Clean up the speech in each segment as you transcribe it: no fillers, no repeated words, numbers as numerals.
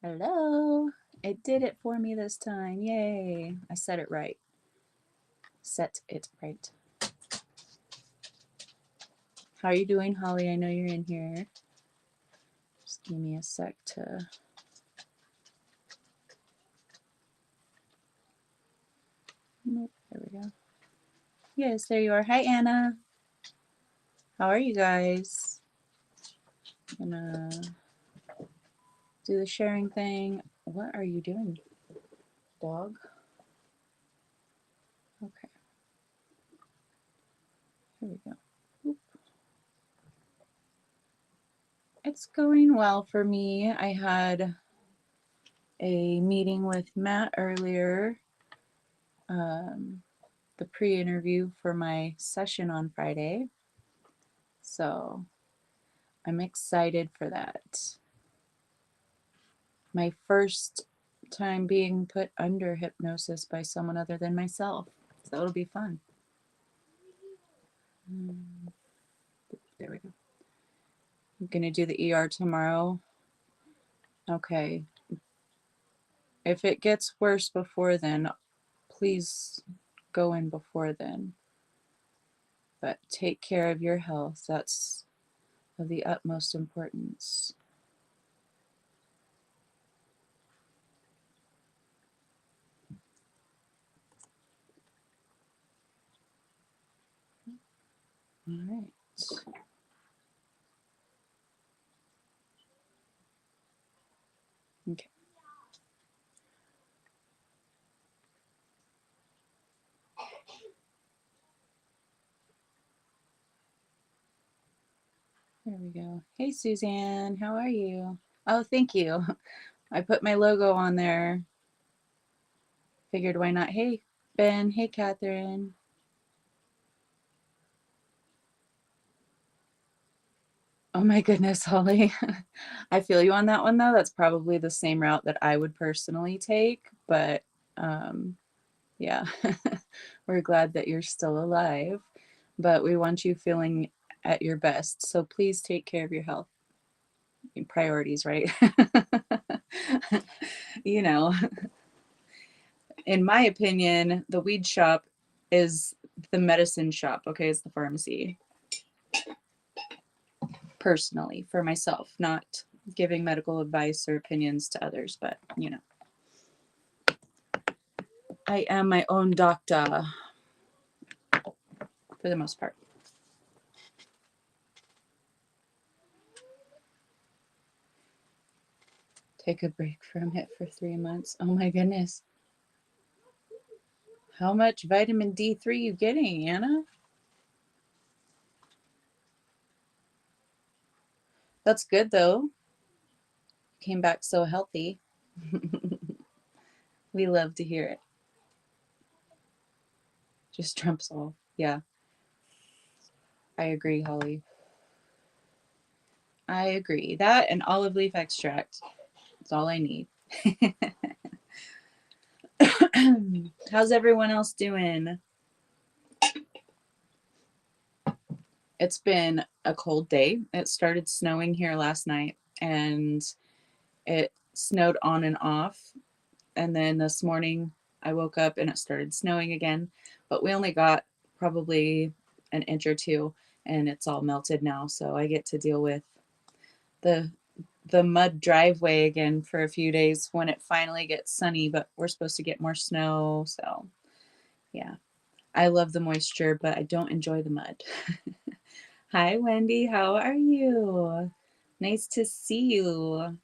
Hello. It did it for me this time. Yay. I said it right. Set it right. How are you doing, Holly? I know you're in here. Just give me a sec to... Nope, there we go. Yes, there you are. Hi, Anna. How are you guys? I'm gonna do the sharing thing. What are you doing, dog? Okay. Here we go. Oop. It's going well for me. I had a meeting with Matt earlier, the pre-interview for my session on Friday. So I'm excited for that. My first time being put under hypnosis by someone other than myself. So it'll be fun. There we go. I'm going to do the ER tomorrow. Okay. If it gets worse before then, please go in before then. But take care of your health. That's of the utmost importance. All right. Okay. There we go. Hey, Suzanne, how are you? Oh, thank you. I put my logo on there. Figured why not? Hey, Ben. Hey, Catherine. Oh my goodness, Holly. I feel you on that one, though. That's probably the same route that I would personally take. But yeah, we're glad that you're still alive. But we want you feeling at your best. So please take care of your health. Priorities, right? You know, in my opinion, the weed shop is the medicine shop, okay? It's the pharmacy. Personally, for myself, not giving medical advice or opinions to others, but you know, I am my own doctor for the most part. Take a break from it for 3 months. Oh my goodness. How much vitamin D3 you getting, Anna? That's good though. Came back so healthy. We love to hear it. Just trumps all. Yeah, I agree, Holly. I agree. That and olive leaf extract. That's all I need. How's everyone else doing? It's been a cold day. It started snowing here last night and it snowed on and off. And then this morning I woke up and it started snowing again. But we only got probably an inch or two and it's all melted now. So I get to deal with the mud driveway again for a few days when it finally gets sunny, but we're supposed to get more snow. So yeah, I love the moisture, but I don't enjoy the mud. Hi, Wendy. How are you? Nice to see you.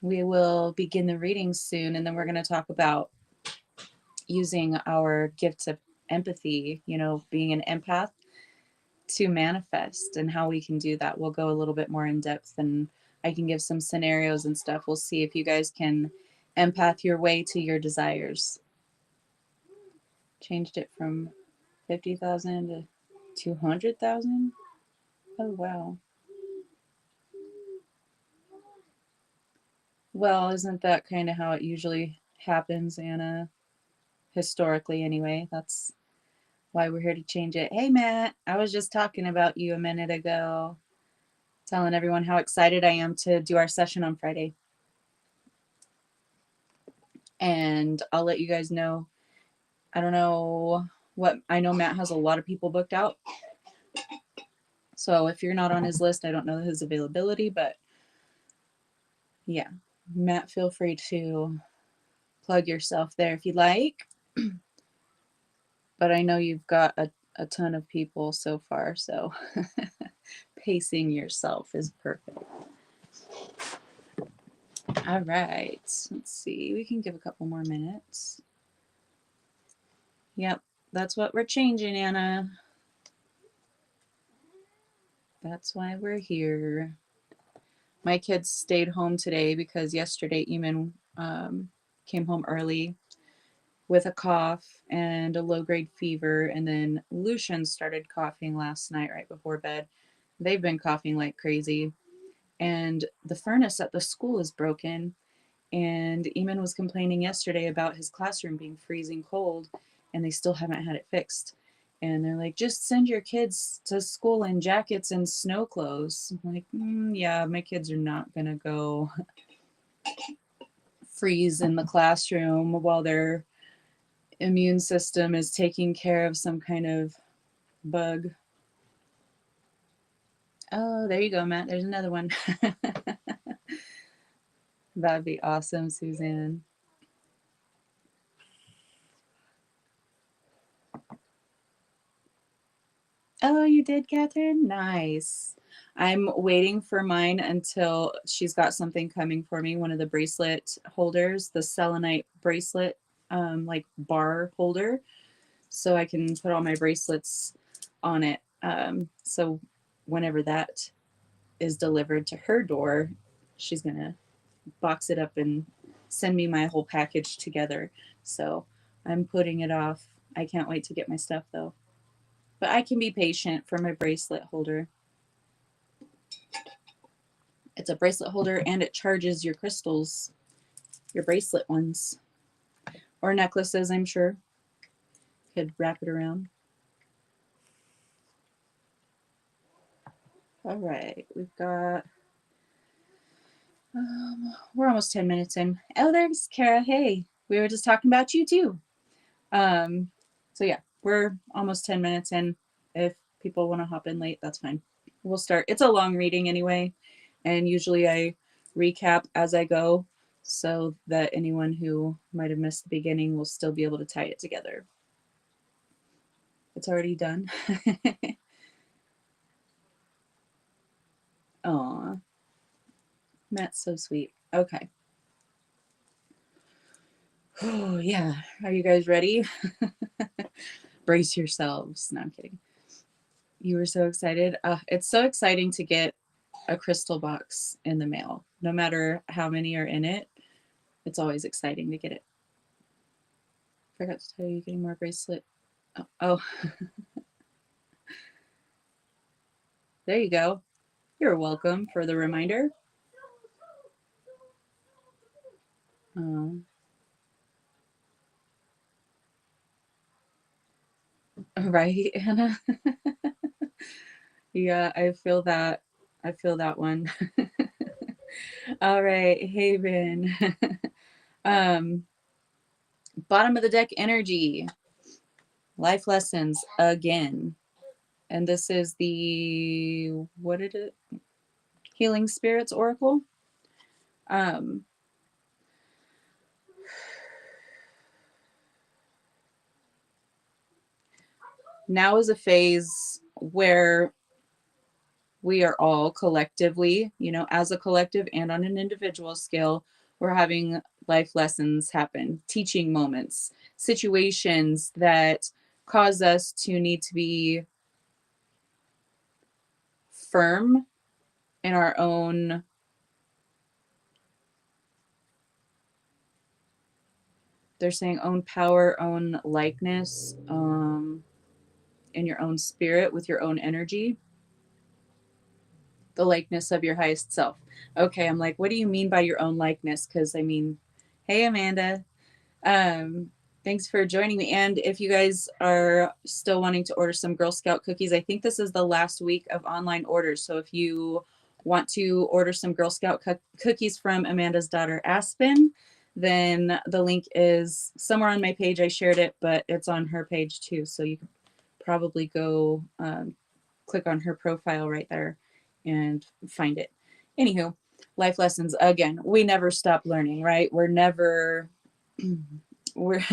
We will begin the reading soon, and then we're going to talk about using our gifts of empathy, you know, being an empath to manifest and how we can do that. We'll go a little bit more in depth and I can give some scenarios and stuff. We'll see if you guys can empath your way to your desires. Changed it from 50,000 to 200,000. Oh, wow. Well, isn't that kind of how it usually happens, Anna? Historically, anyway. That's why we're here to change it. Hey, Matt, I was just talking about you a minute ago. Telling everyone how excited I am to do our session on Friday. And I'll let you guys know. I don't know I know Matt has a lot of people booked out. So if you're not on his list, I don't know his availability, but yeah, Matt, feel free to plug yourself there if you'd like. But I know you've got a ton of people so far, so pacing yourself is perfect. All right, let's see. We can give a couple more minutes. Yep, that's what we're changing, Anna. That's why we're here. My kids stayed home today because yesterday Eamon came home early with a cough and a low-grade fever, and then Lucian started coughing last night right before bed. They've been coughing like crazy, and the furnace at the school is broken, and Eamon was complaining yesterday about his classroom being freezing cold, and they still haven't had it fixed. And they're like, just send your kids to school in jackets and snow clothes. I'm like, yeah, my kids are not gonna go freeze in the classroom while their immune system is taking care of some kind of bug. Oh, there you go, Matt. There's another one. That'd be awesome, Suzanne. Oh, you did, Catherine? Nice. I'm waiting for mine until she's got something coming for me. One of the bracelet holders, the selenite bracelet, like bar holder, so I can put all my bracelets on it. So whenever that is delivered to her door, she's gonna box it up and send me my whole package together. So I'm putting it off. I can't wait to get my stuff though. But I can be patient for my bracelet holder. It's a bracelet holder and it charges your crystals, your bracelet ones. Or necklaces, I'm sure. Could wrap it around. All right, we've got, we're almost 10 minutes in. Oh, there's Kara. Hey, we were just talking about you too. So yeah, we're almost 10 minutes in. If people want to hop in late, that's fine. We'll start. It's a long reading anyway, and usually I recap as I go so that anyone who might have missed the beginning will still be able to tie it together. It's already done. Aw, Matt's so sweet. Okay. Oh yeah, are you guys ready? Brace yourselves. No, I'm kidding. You were so excited. It's so exciting to get a crystal box in the mail. No matter how many are in it, it's always exciting to get it. Forgot to tell you, getting more bracelet. Oh. There you go. You're welcome for the reminder. Oh. Right, Anna? Yeah, I feel that. I feel that one. All right, Haven. um, Bottom of the deck energy. Life lessons again. And this is the, what did it? Healing Spirits Oracle. Um, now is a phase where we are all collectively, as a collective and on an individual scale, we're having life lessons happen, teaching moments, situations that cause us to need to be firm in our own they're saying own power, own likeness, in your own spirit with your own energy, the likeness of your highest self. Okay, I'm like, what do you mean by your own likeness? Because I mean, hey Amanda, um, thanks for joining me. And if you guys are still wanting to order some Girl Scout cookies, I think this is the last week of online orders. So if you want to order some Girl Scout cookies from Amanda's daughter Aspen, then the link is somewhere on my page. I shared it, but it's on her page too. So you can probably go click on her profile right there and find it. Anywho, life lessons. Again, we never stop learning, right? We're never, we're,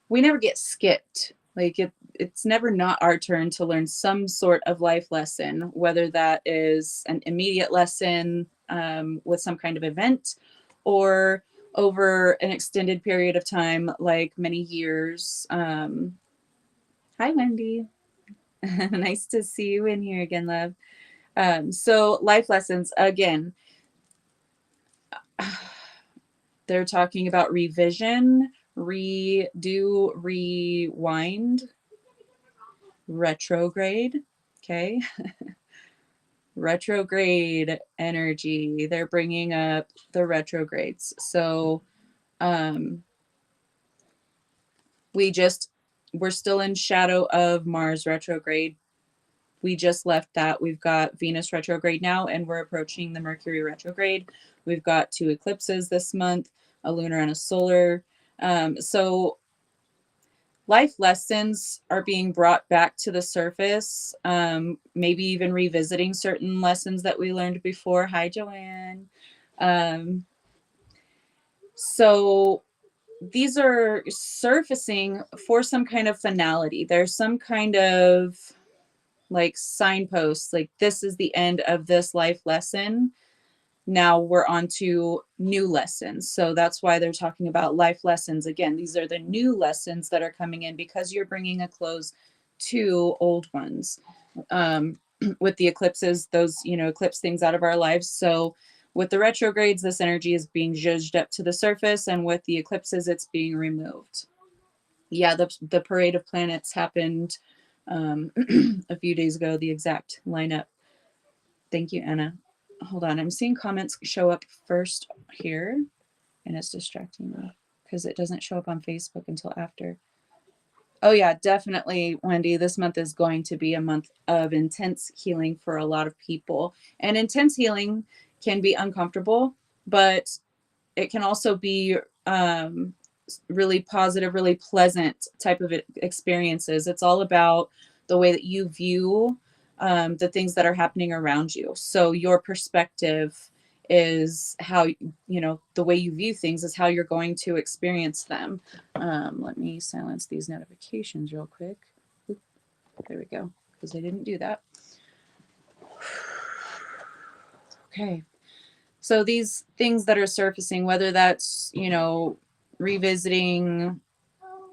we never get skipped. Like it's never not our turn to learn some sort of life lesson, whether that is an immediate lesson with some kind of event or over an extended period of time, like many years. Hi, Wendy. Nice to see you in here again, love. So life lessons, again, they're talking about revision, redo, rewind, retrograde. Okay. Retrograde energy. They're bringing up the retrogrades. So we're still in shadow of Mars retrograde. We just left that. We've got Venus retrograde now, and we're approaching the Mercury retrograde. We've got 2 eclipses this month, a lunar and a solar. So life lessons are being brought back to the surface, maybe even revisiting certain lessons that we learned before. Hi, Joanne. So these are surfacing for some kind of finality. There's some kind of like signposts, like this is the end of this life lesson. Now we're on to new lessons. So that's why they're talking about life lessons. Again, these are the new lessons that are coming in because you're bringing a close to old ones. With the eclipses, those, eclipse things out of our lives. So with the retrogrades, this energy is being judged up to the surface, and with the eclipses, it's being removed. Yeah, the parade of planets happened a few days ago, the exact lineup. Thank you, Anna. Hold on, I'm seeing comments show up first here, and it's distracting me because it doesn't show up on Facebook until after. Oh yeah, definitely, Wendy. This month is going to be a month of intense healing for a lot of people. And intense healing can be uncomfortable, but it can also be really positive, really pleasant type of experiences. It's all about the way that you view the things that are happening around you. So your perspective is how, the way you view things is how you're going to experience them. Let me silence these notifications real quick. Oop, there we go, because I didn't do that. Okay. So these things that are surfacing, whether that's, revisiting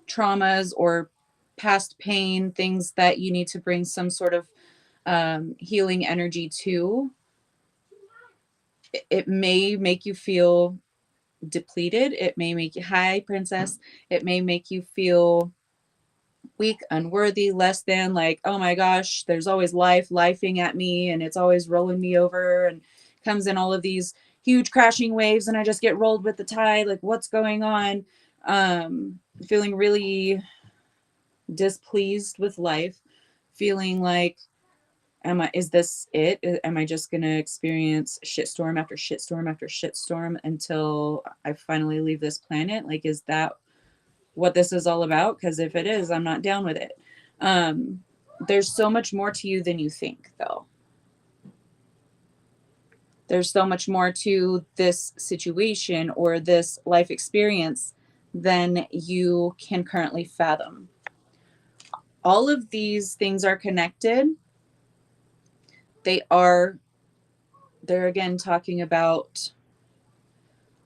traumas or past pain, things that you need to bring some sort of healing energy to, it may make you feel depleted. It may make you, hi, princess. It may make you feel weak, unworthy, less than, like, oh my gosh, there's always lifing at me, and it's always rolling me over, and comes in all of these huge crashing waves, and I just get rolled with the tide. Like, what's going on? Feeling really displeased with life, feeling like, is this it? Am I just going to experience shitstorm after shitstorm after shitstorm until I finally leave this planet? Like, is that what this is all about? Because if it is, I'm not down with it. There's so much more to you than you think, though. There's so much more to this situation or this life experience than you can currently fathom. All of these things are connected. They're again talking about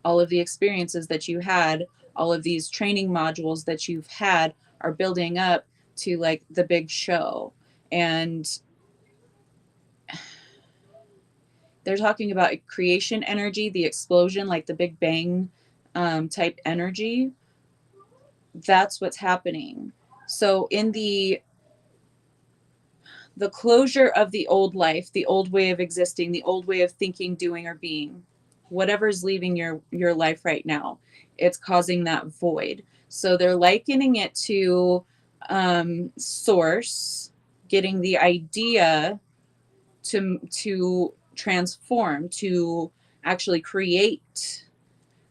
all of the experiences that you had, all of these training modules that you've had are building up to like the big show. And they're talking about creation energy, the explosion, like the Big Bang type energy. That's what's happening. So in the closure of the old life, the old way of existing, the old way of thinking, doing, or being, whatever's leaving your life right now, it's causing that void. So they're likening it to source getting the idea to transform, to actually create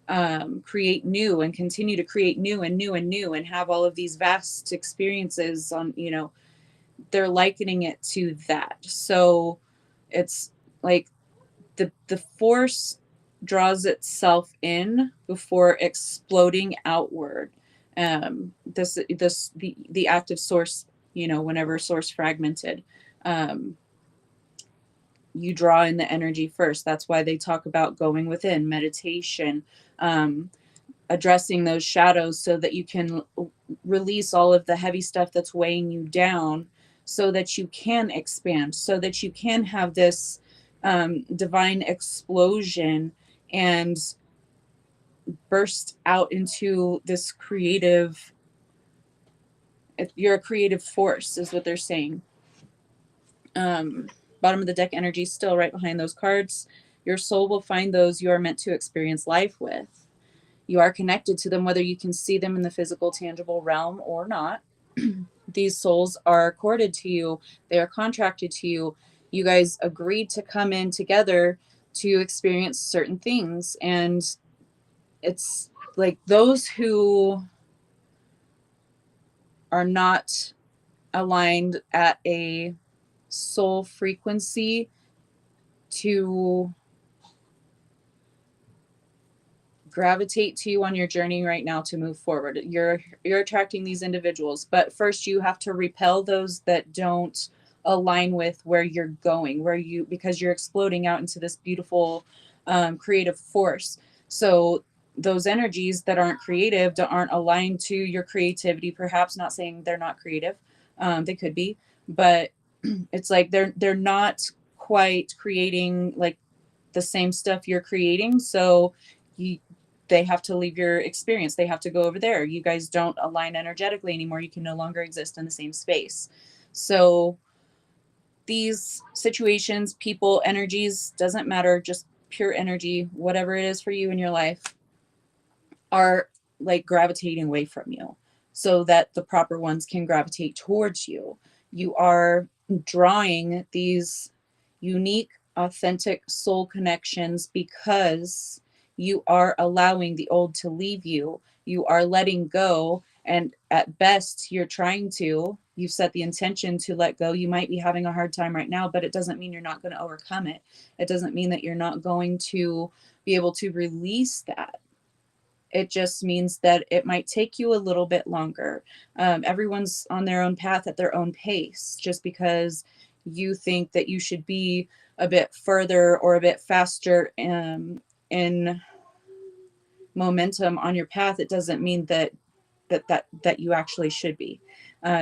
new and continue to create new and new and new and have all of these vast experiences on, they're likening it to that. So it's like the force draws itself in before exploding outward. The active source, whenever source fragmented, um, you draw in the energy first. That's why they talk about going within, meditation, um, addressing those shadows so that you can release all of the heavy stuff that's weighing you down, so that you can expand, so that you can have this divine explosion and burst out into this creative. You're a creative force, is what they're saying. um Bottom of the deck energy still right behind those cards. Your soul will find those you are meant to experience life with. You are connected to them, whether you can see them in the physical tangible realm or not. These souls are corded to you, they are contracted to you. You guys agreed to come in together to experience certain things. And it's like those who are not aligned at a soul frequency to gravitate to you on your journey right now to move forward. You're attracting these individuals, but first you have to repel those that don't align with where you're going, because you're exploding out into this beautiful creative force. So those energies that aren't creative, that aren't aligned to your creativity, perhaps, not saying they're not creative, they could be, but it's like they're not quite creating like the same stuff you're creating. So you, they have to leave your experience. They have to go over there. You guys don't align energetically anymore. You can no longer exist in the same space. So these situations, people, energies, doesn't matter, just pure energy, whatever it is for you in your life, are like gravitating away from you so that the proper ones can gravitate towards you. You are drawing these unique, authentic soul connections because you are allowing the old to leave you. You are letting go. And at best, you've set the intention to let go. You might be having a hard time right now, but it doesn't mean you're not going to overcome it. It doesn't mean that you're not going to be able to release that. It just means that it might take you a little bit longer. Everyone's on their own path at their own pace. Just because you think that you should be a bit further or a bit faster in momentum on your path, it doesn't mean that you actually should be.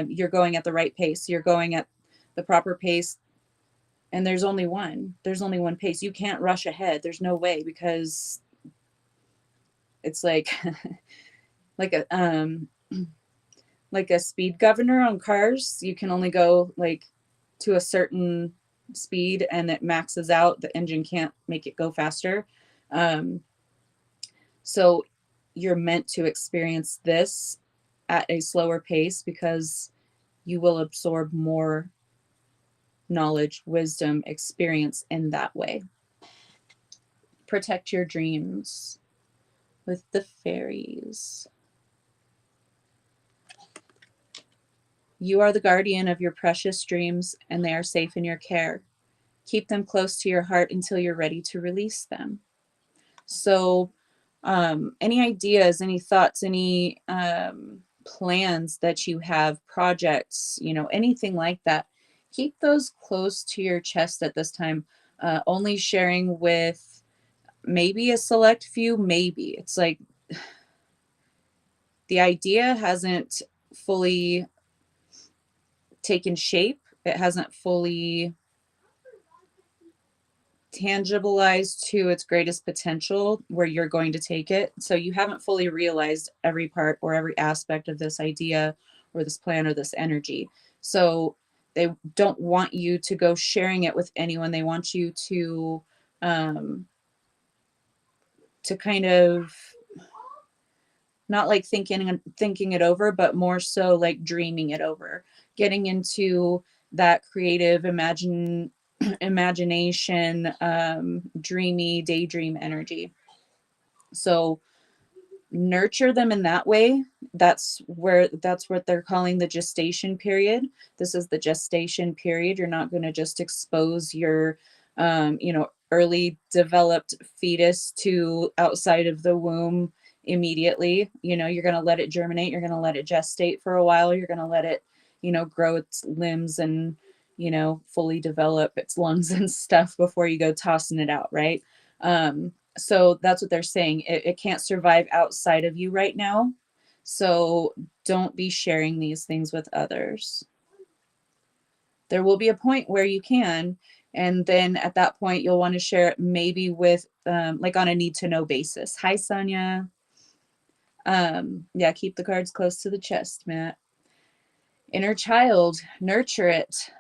You're going at the right pace. You're going at the proper pace. And there's only one. There's only one pace. You can't rush ahead. There's no way, because it's like like a speed governor on cars. You can only go like to a certain speed, and it maxes out. The engine can't make it go faster. So you're meant to experience this at a slower pace because you will absorb more knowledge, wisdom, experience in that way. Protect your dreams with the fairies. You are the guardian of your precious dreams, and they are safe in your care. Keep them close to your heart until you're ready to release them. So, any ideas, any thoughts, any plans that you have, projects, anything like that, keep those close to your chest at this time. Only sharing with maybe a select few, maybe. It's like the idea hasn't fully taken shape. It hasn't fully tangibilized to its greatest potential where you're going to take it. So you haven't fully realized every part or every aspect of this idea or this plan or this energy. So they don't want you to go sharing it with anyone. They want you to kind of not like thinking it over, but more so like dreaming it over, getting into that creative imagination, dreamy, daydream energy. So nurture them in that way. That's what they're calling the gestation period. This is the gestation period. You're not going to just expose your early developed fetus to outside of the womb immediately. You're going to let it germinate, you're going to let it gestate for a while, you're going to let it grow its limbs and fully develop its lungs and stuff before you go tossing it out, right? So that's what they're saying. It can't survive outside of you right now. So don't be sharing these things with others. There will be a point where you can, and then at that point you'll want to share it maybe with like on a need to know basis. Hi, Sonia. Yeah, keep the cards close to the chest, Matt. Inner child, nurture it.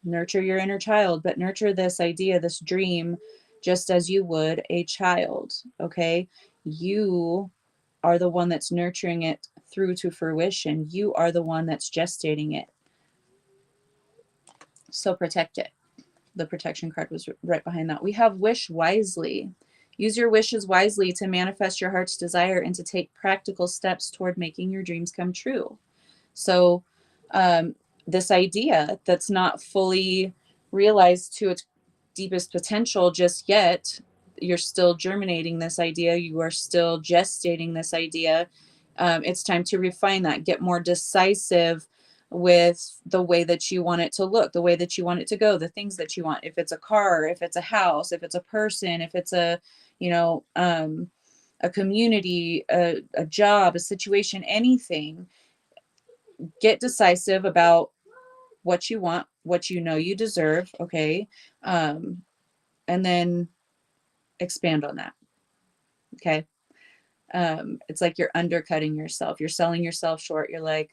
Nurture your inner child, but nurture this idea, this dream, just as you would a child, okay? You are the one that's nurturing it through to fruition. You are the one that's gestating it. So protect it. The protection card was right behind that. We have wish wisely. Use your wishes wisely to manifest your heart's desire and to take practical steps toward making your dreams come true. So this idea that's not fully realized to its deepest potential just yet, you're still germinating this idea, you are still gestating this idea. It's time to refine that, get more decisive with the way that you want it to look, the way that you want it to go, the things that you want. If it's a car, if it's a house, if it's a person, if it's a community, a job, a situation, anything, get decisive about what you want, what you deserve, okay? And then expand on that, okay? It's like you're undercutting yourself. You're selling yourself short. You're like,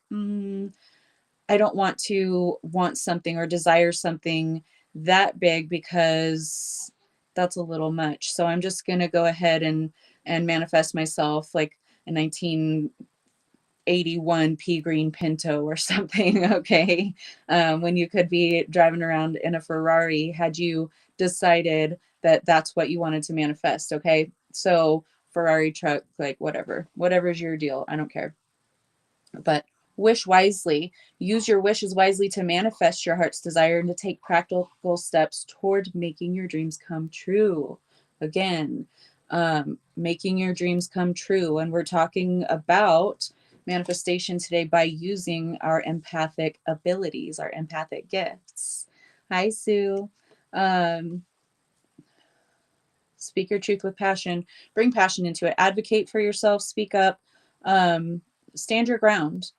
I don't want to want something or desire something that big because that's a little much. So I'm just going to go ahead and manifest myself like a 1981 pea green Pinto or something, okay? When you could be driving around in a Ferrari had you decided that that's what you wanted to manifest, okay? So Ferrari truck, like whatever's your deal, I don't care. But wish wisely. Use your wishes wisely to manifest your heart's desire and to take practical steps toward making your dreams come true. Again, making your dreams come true. And we're talking about manifestation today by using our empathic abilities, our empathic gifts. Hi, Sue. Speak your truth with passion. Bring passion into it. Advocate for yourself. Speak up. Stand your ground.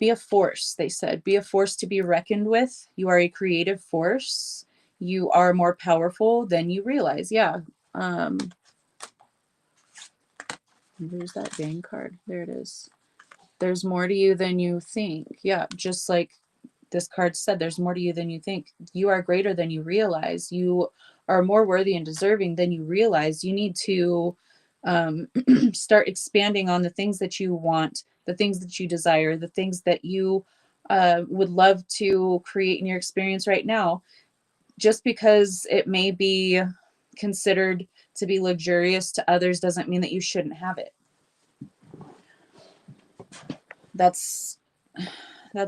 Be a force, they said. Be a force to be reckoned with. You are a creative force. You are more powerful than you realize. Yeah. Where's that dang card? There it is. There's more to you than you think. Yeah, just like this card said, there's more to you than you think. You are greater than you realize. You are more worthy and deserving than you realize. You need to start expanding on the things that you want, the things that you desire, the things that you would love to create in your experience right now. Just because it may be considered to be luxurious to others doesn't mean that you shouldn't have it. That's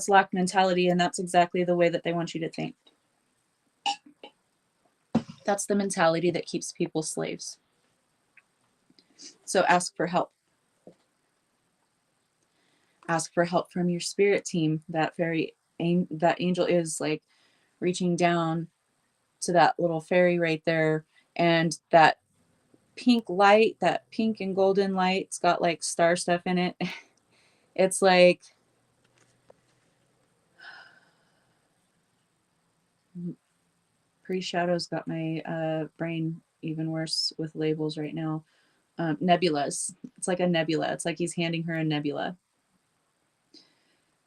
lack mentality, and that's exactly the way that they want you to think. That's the mentality that keeps people slaves. So ask for help. Ask for help from your spirit team. That angel is like reaching down to that little fairy right there, and that pink light, that pink and golden light, it's got like star stuff in it. It's like pre-shadow's got my brain even worse with labels right now. Nebulas. It's like a nebula. It's like he's handing her a nebula.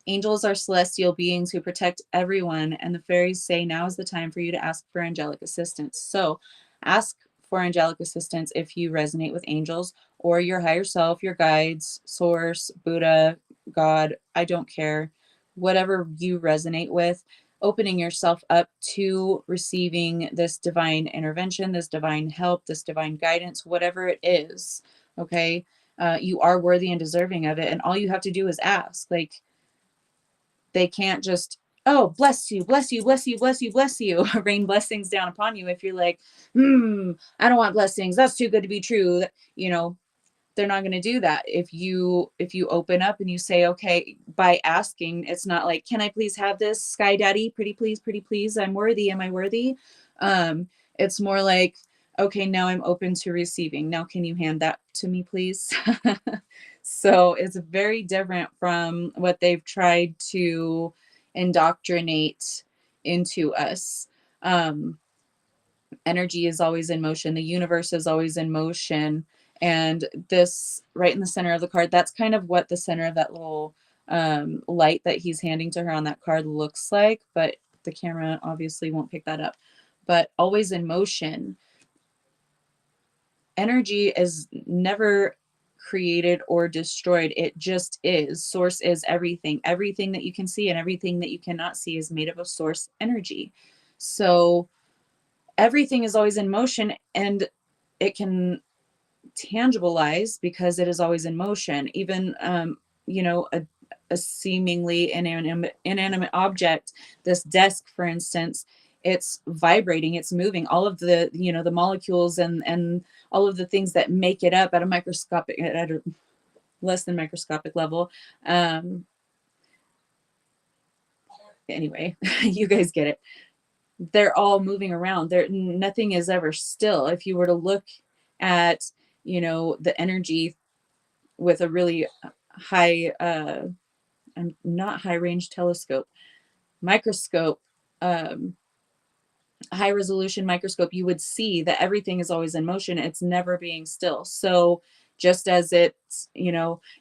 Angels are celestial beings who protect everyone, and the fairies say now is the time for you to ask for angelic assistance. So ask for angelic assistance if you resonate with angels or your higher self, your guides, source, Buddha, God, I don't care. Whatever you resonate with, opening yourself up to receiving this divine intervention, this divine help, this divine guidance, whatever it is. Okay. You are worthy and deserving of it. And all you have to do is ask. Like, they can't just, oh, bless you, bless you, bless you, bless you, bless you, rain blessings down upon you. If you're like, I don't want blessings, that's too good to be true, you know, they're not going to do that. If you open up and you say, okay, by asking, it's not like, can I please have this, sky daddy, pretty please, I'm worthy, am I worthy? It's more like, okay, now I'm open to receiving, now can you hand that to me, please? So it's very different from what they've tried to indoctrinate into us. Energy is always in motion, the universe is always in motion, and this right in the center of the card, that's kind of what the center of that little light that he's handing to her on that card looks like, but the camera obviously won't pick that up. But always in motion, energy is never created or destroyed, it just is. Source is everything. Everything that you can see and everything that you cannot see is made up of source energy. So everything is always in motion, and it can tangibilize because it is always in motion. Even a seemingly inanimate object, this desk for instance, it's vibrating, it's moving. All of the the molecules and all of the things that make it up at a microscopic, at a less than microscopic level. Anyway, you guys get it. They're all moving around. There, nothing is ever still. If you were to look at, the energy with a really high, not high range telescope, microscope, um, high resolution microscope, you would see that everything is always in motion. It's never being still. So just as it's,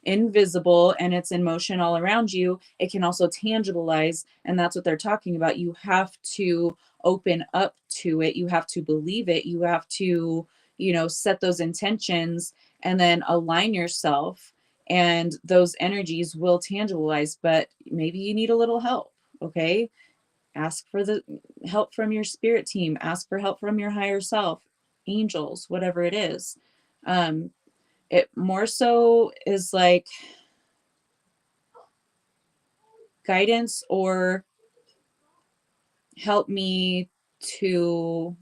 invisible and it's in motion all around you, it can also tangibilize. And that's what they're talking about. You have to open up to it. You have to believe it. You have to, set those intentions and then align yourself, and those energies will tangibilize. But maybe you need a little help. Okay. Ask for the help from your spirit team, ask for help from your higher self, angels, whatever it is. It more so is like guidance, or help me to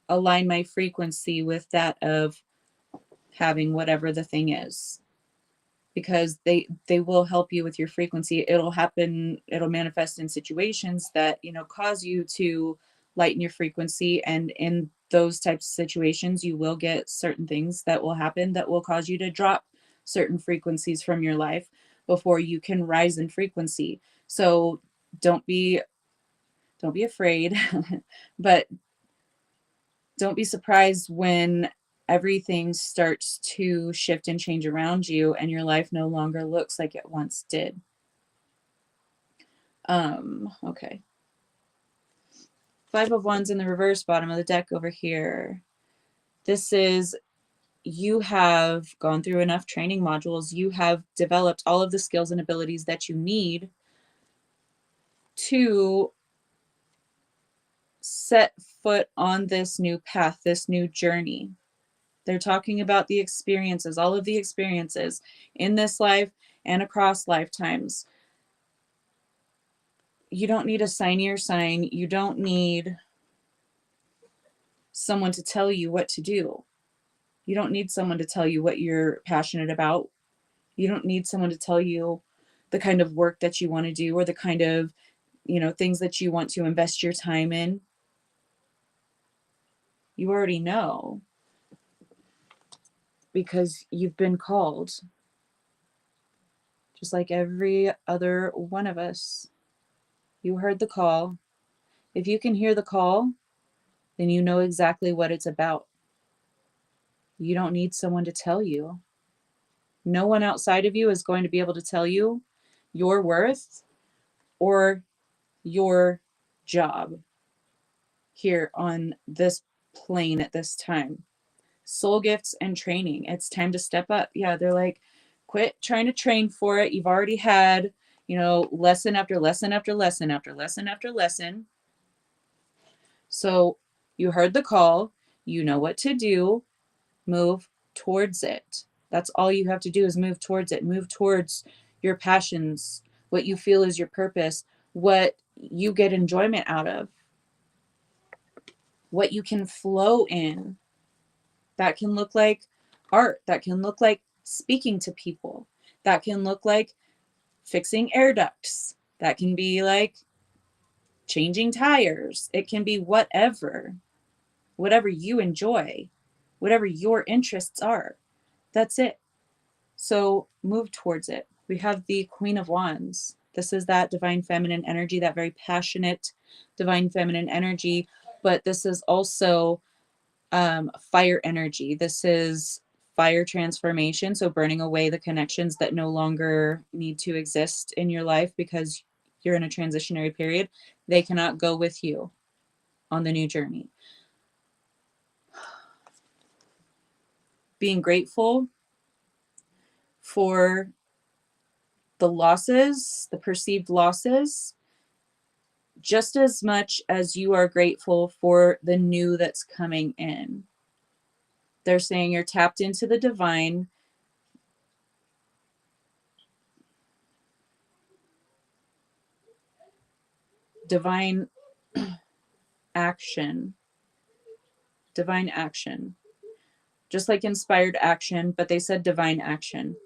align my frequency with that of having whatever the thing is, because they will help you with your frequency. It'll happen, it'll manifest in situations that cause you to lighten your frequency, and in those types of situations you will get certain things that will happen that will cause you to drop certain frequencies from your life before you can rise in frequency. So don't be afraid but don't be surprised when everything starts to shift and change around you and your life no longer looks like it once did. Okay. 5 of Wands in the reverse, bottom of the deck over here. This is, you have gone through enough training modules. You have developed all of the skills and abilities that you need to set foot on this new path, this new journey. They're talking about the experiences, all of the experiences in this life and across lifetimes. You don't need a signier sign. You don't need someone to tell you what to do. You don't need someone to tell you what you're passionate about. You don't need someone to tell you the kind of work that you want to do, or the kind of, things that you want to invest your time in. You already know, because you've been called, just like every other one of us. You heard the call. If you can hear the call, then you know exactly what it's about. You don't need someone to tell you. No one outside of you is going to be able to tell you your worth or your job here on this plane at this time. Soul gifts and training. It's time to step up. Yeah, they're like, quit trying to train for it. You've already had, lesson after lesson after lesson after lesson after lesson. So you heard the call, you know what to do, move towards it. That's all you have to do is move towards it. Move towards your passions, what you feel is your purpose, what you get enjoyment out of, what you can flow in. That can look like art, that can look like speaking to people, that can look like fixing air ducts, that can be like changing tires. It can be whatever you enjoy, whatever your interests are. That's it. So move towards it. We have the Queen of Wands. This is that divine feminine energy, that very passionate divine feminine energy. But this is also fire energy. This is fire transformation. So burning away the connections that no longer need to exist in your life because you're in a transitionary period. They cannot go with you on the new journey. Being grateful for the losses, the perceived losses, just as much as you are grateful for the new that's coming in. They're saying you're tapped into the divine. Divine action. Divine action. Just like inspired action, but they said divine action.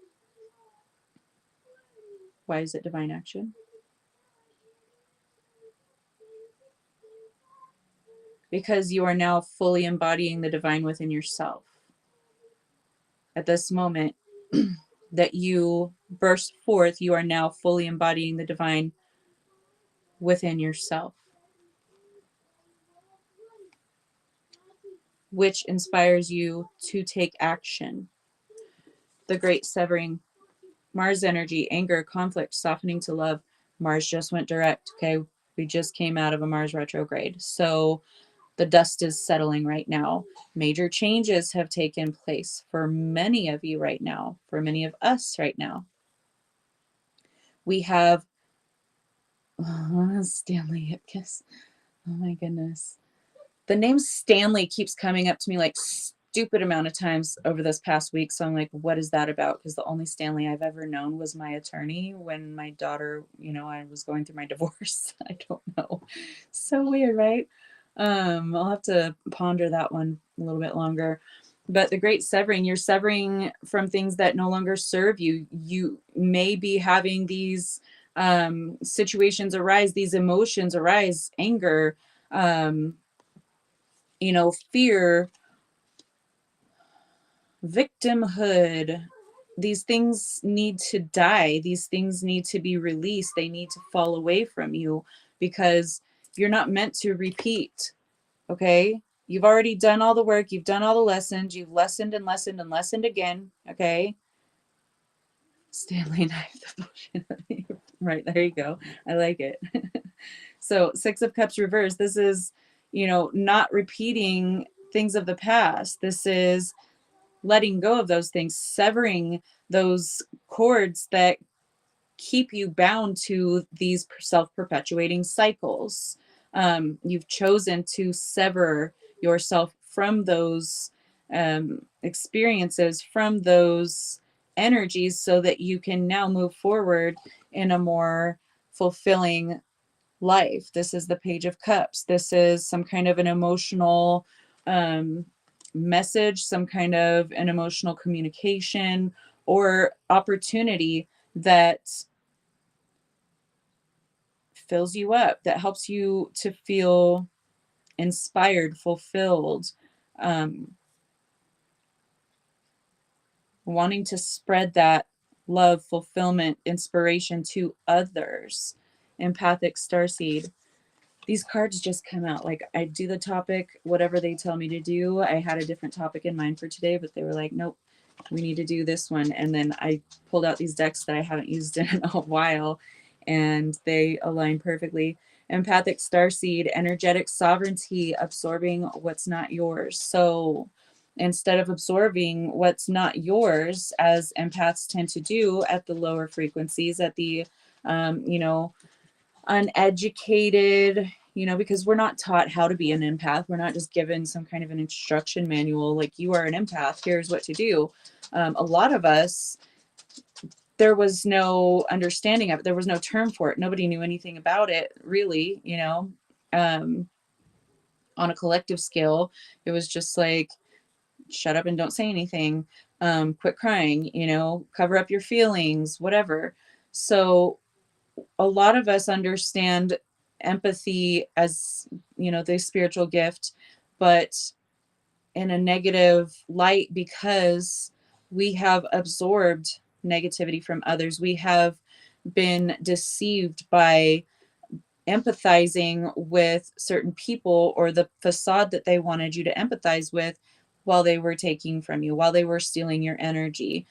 Why is it divine action? Because you are now fully embodying the divine within yourself. At this moment that you burst forth, you are now fully embodying the divine within yourself, which inspires you to take action. The great severing, Mars energy, anger, conflict, softening to love. Mars just went direct. Okay. We just came out of a Mars retrograde. So the dust is settling right now. Major changes have taken place for many of you right now, for many of us right now. We have Stanley Ipkiss. Oh my goodness. The name Stanley keeps coming up to me like stupid amount of times over this past week. So I'm like, what is that about? Because the only Stanley I've ever known was my attorney when my daughter, I was going through my divorce. I don't know. So weird, right? I'll have to ponder that one a little bit longer. But the great severing, you're severing from things that no longer serve you. You may be having these situations arise, these emotions arise, anger, fear, victimhood. These things need to die. These things need to be released. They need to fall away from you because you're not meant to repeat. Okay. You've already done all the work. You've done all the lessons. You've lessoned and lessoned and lessoned again. Okay. Stanley knife the bullshit. Right. There you go. I like it. So 6 of Cups reversed. This is, not repeating things of the past. This is letting go of those things, severing those cords that keep you bound to these self-perpetuating cycles. You've chosen to sever yourself from those experiences, from those energies, so that you can now move forward in a more fulfilling life. This is the Page of Cups. This is some kind of an emotional message, some kind of an emotional communication or opportunity that fills you up, that helps you to feel inspired, fulfilled, wanting to spread that love, fulfillment, inspiration to others. Empathic starseed. These cards just come out. Like, I do the topic, whatever they tell me to do. I had a different topic in mind for today, but they were like, nope, we need to do this one. And then I pulled out these decks that I haven't used in a while, and they align perfectly. Empathic starseed, energetic sovereignty, absorbing what's not yours. So instead of absorbing what's not yours, as empaths tend to do at the lower frequencies, at the you know, uneducated, you know, because we're not taught how to be an empath. We're not just given some kind of an instruction manual like, you are an empath, here's what to do. A lot of us, there was no understanding of it. There was no term for it. Nobody knew anything about it, really, you know. Um, on a collective scale, it was just like, shut up and don't say anything, quit crying, you know, cover up your feelings, whatever. So a lot of us understand empathy as, you know, the spiritual gift, but in a negative light, because we have absorbed negativity from others. We have been deceived by empathizing with certain people, or the facade that they wanted you to empathize with, while they were taking from you, while they were stealing your energy.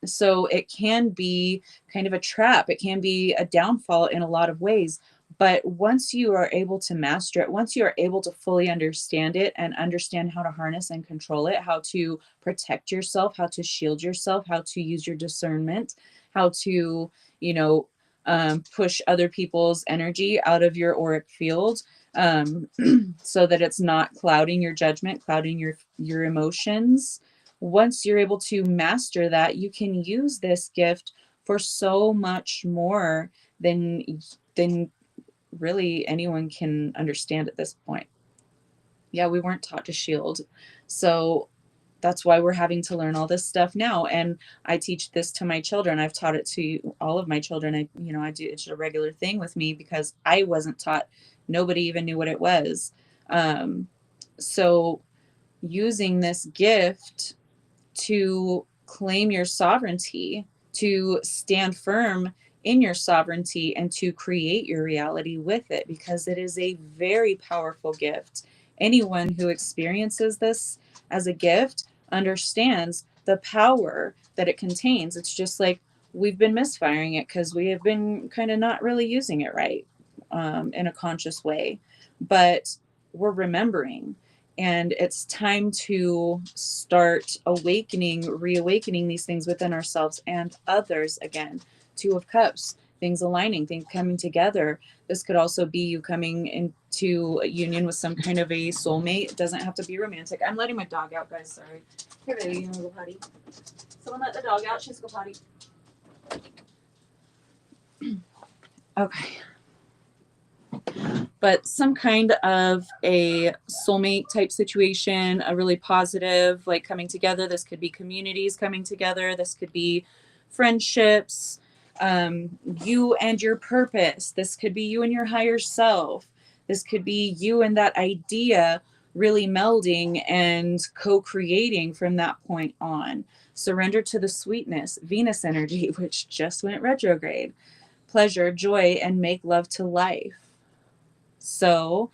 So it can be kind of a trap. It can be a downfall in a lot of ways. But once you are able to master it, once you are able to fully understand it and understand how to harness and control it, how to protect yourself, how to shield yourself, how to use your discernment, how to, you know, push other people's energy out of your auric field, so that it's not clouding your judgment, clouding your emotions. Once you're able to master that, you can use this gift for so much more than really anyone can understand at this point. Yeah, we weren't taught to shield. So that's why we're having to learn all this stuff now. And I teach this to my children. I've taught it to all of my children. I do, it's a regular thing with me because I wasn't taught. Nobody even knew what it was. So using this gift to claim your sovereignty, to stand firm in your sovereignty, and to create your reality with it, because it is a very powerful gift. Anyone who experiences this as a gift understands the power that it contains. It's just like, we've been misfiring it because we have been kind of not really using it right, in a conscious way. But we're remembering, and it's time to start reawakening these things within ourselves and others again. Two of Cups, things aligning, things coming together. This could also be you coming into a union with some kind of a soulmate. It doesn't have to be romantic. I'm letting my dog out, guys. Sorry. Here, baby, you want to go potty? Someone let the dog out. She's go potty. Okay. But some kind of a soulmate type situation, a really positive, like, coming together. This could be communities coming together. This could be friendships, you and your purpose. This could be you and your higher self. This could be you and that idea really melding and co-creating from that point on. Surrender to the sweetness, Venus energy, which just went retrograde. Pleasure, joy, and make love to life. So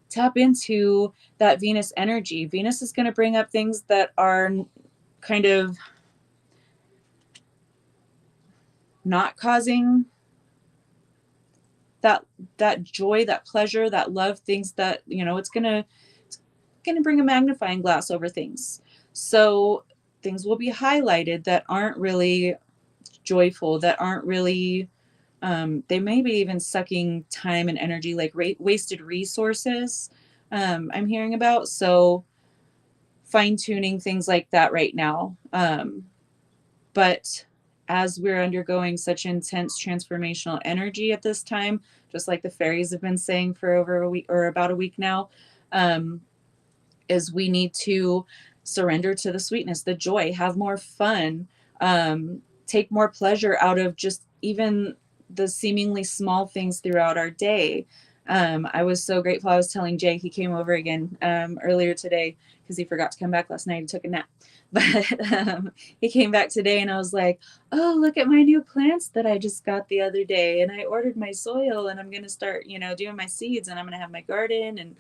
tap into that Venus energy. Venus is going to bring up things that are kind of not causing that joy, that pleasure, that love, things that, you know, it's going to bring a magnifying glass over things. So things will be highlighted that aren't really joyful, that aren't really, they may be even sucking time and energy, like wasted resources, I'm hearing about. So fine tuning things like that right now. But as we're undergoing such intense transformational energy at this time, just like the fairies have been saying for over a week or about a week now, is we need to surrender to the sweetness, the joy, have more fun, take more pleasure out of just even the seemingly small things throughout our day. I was so grateful. I was telling Jay, he came over again earlier today because he forgot to come back last night. He took a nap. But he came back today and I was like, oh, look at my new plants that I just got the other day. And I ordered my soil and I'm going to start, you know, doing my seeds and I'm going to have my garden. And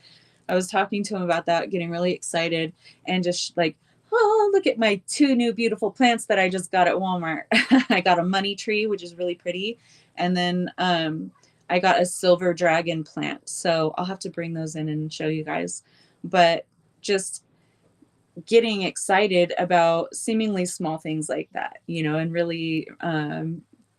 I was talking to him about that, getting really excited and just like, oh, look at my 2 new beautiful plants that I just got at Walmart. I got a money tree, which is really pretty. And then I got a silver dragon plant. So I'll have to bring those in and show you guys. But just getting excited about seemingly small things like that, you know, and really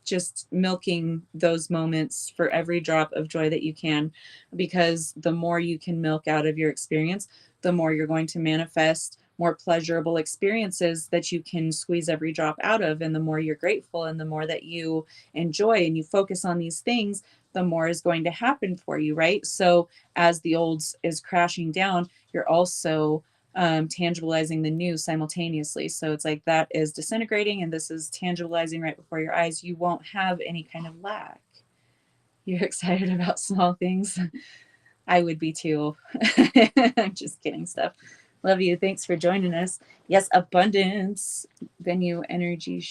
just milking those moments for every drop of joy that you can, because the more you can milk out of your experience, the more you're going to manifest more pleasurable experiences that you can squeeze every drop out of. And the more you're grateful and the more that you enjoy and you focus on these things, the more is going to happen for you, right? So as the old is crashing down, you're also tangibilizing the new simultaneously. So it's like that is disintegrating and this is tangibilizing right before your eyes. You won't have any kind of lack. You're excited about small things. I would be too. I'm just kidding, stuff. Love you. Thanks for joining us. Yes, abundance. Venue energy.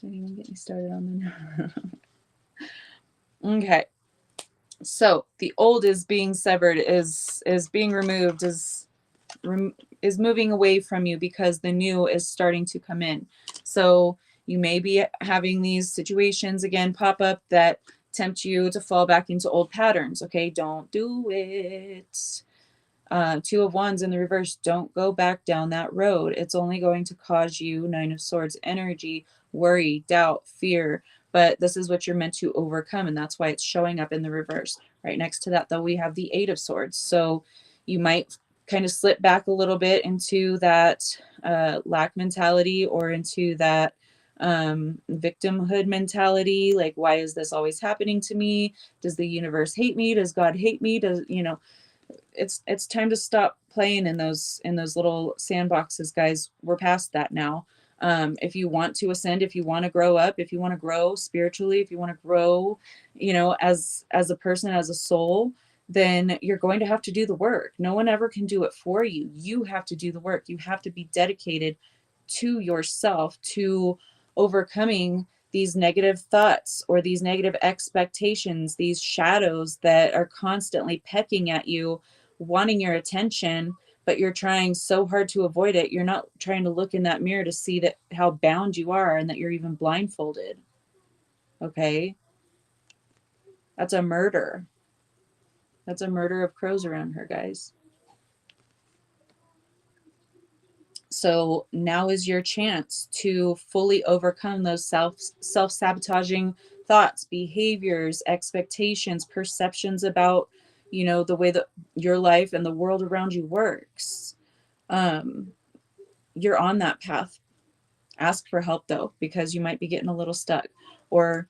Don't even get me started on the. Okay. So the old is being severed, is being removed, is moving away from you because the new is starting to come in. So you may be having these situations again pop up that tempt you to fall back into old patterns. Okay, don't do it. Two of Wands in the reverse. Don't go back down that road. It's only going to cause you, Nine of Swords energy, worry, doubt, fear. But this is what you're meant to overcome, and that's why it's showing up in the reverse. Right next to that, though, we have the Eight of Swords. So you might kind of slip back a little bit into that lack mentality or into that victimhood mentality. Like, why is this always happening to me? Does the universe hate me? Does God hate me? Does, you know, it's time to stop playing in those little sandboxes, guys. We're past that now. If you want to ascend, if you want to grow up, if you want to grow spiritually, if you want to grow, you know, as a person, as a soul, then you're going to have to do the work. No one ever can do it for you. You have to do the work. You have to be dedicated to yourself, to overcoming these negative thoughts or these negative expectations, these shadows that are constantly pecking at you, wanting your attention, but you're trying so hard to avoid it. You're not trying to look in that mirror to see that how bound you are and that you're even blindfolded. Okay? That's a murder. That's a murder of crows around her, guys. So now is your chance to fully overcome those self-sabotaging thoughts, behaviors, expectations, perceptions about, you know, the way that your life and the world around you works. You're on that path. Ask for help though, because you might be getting a little stuck. Or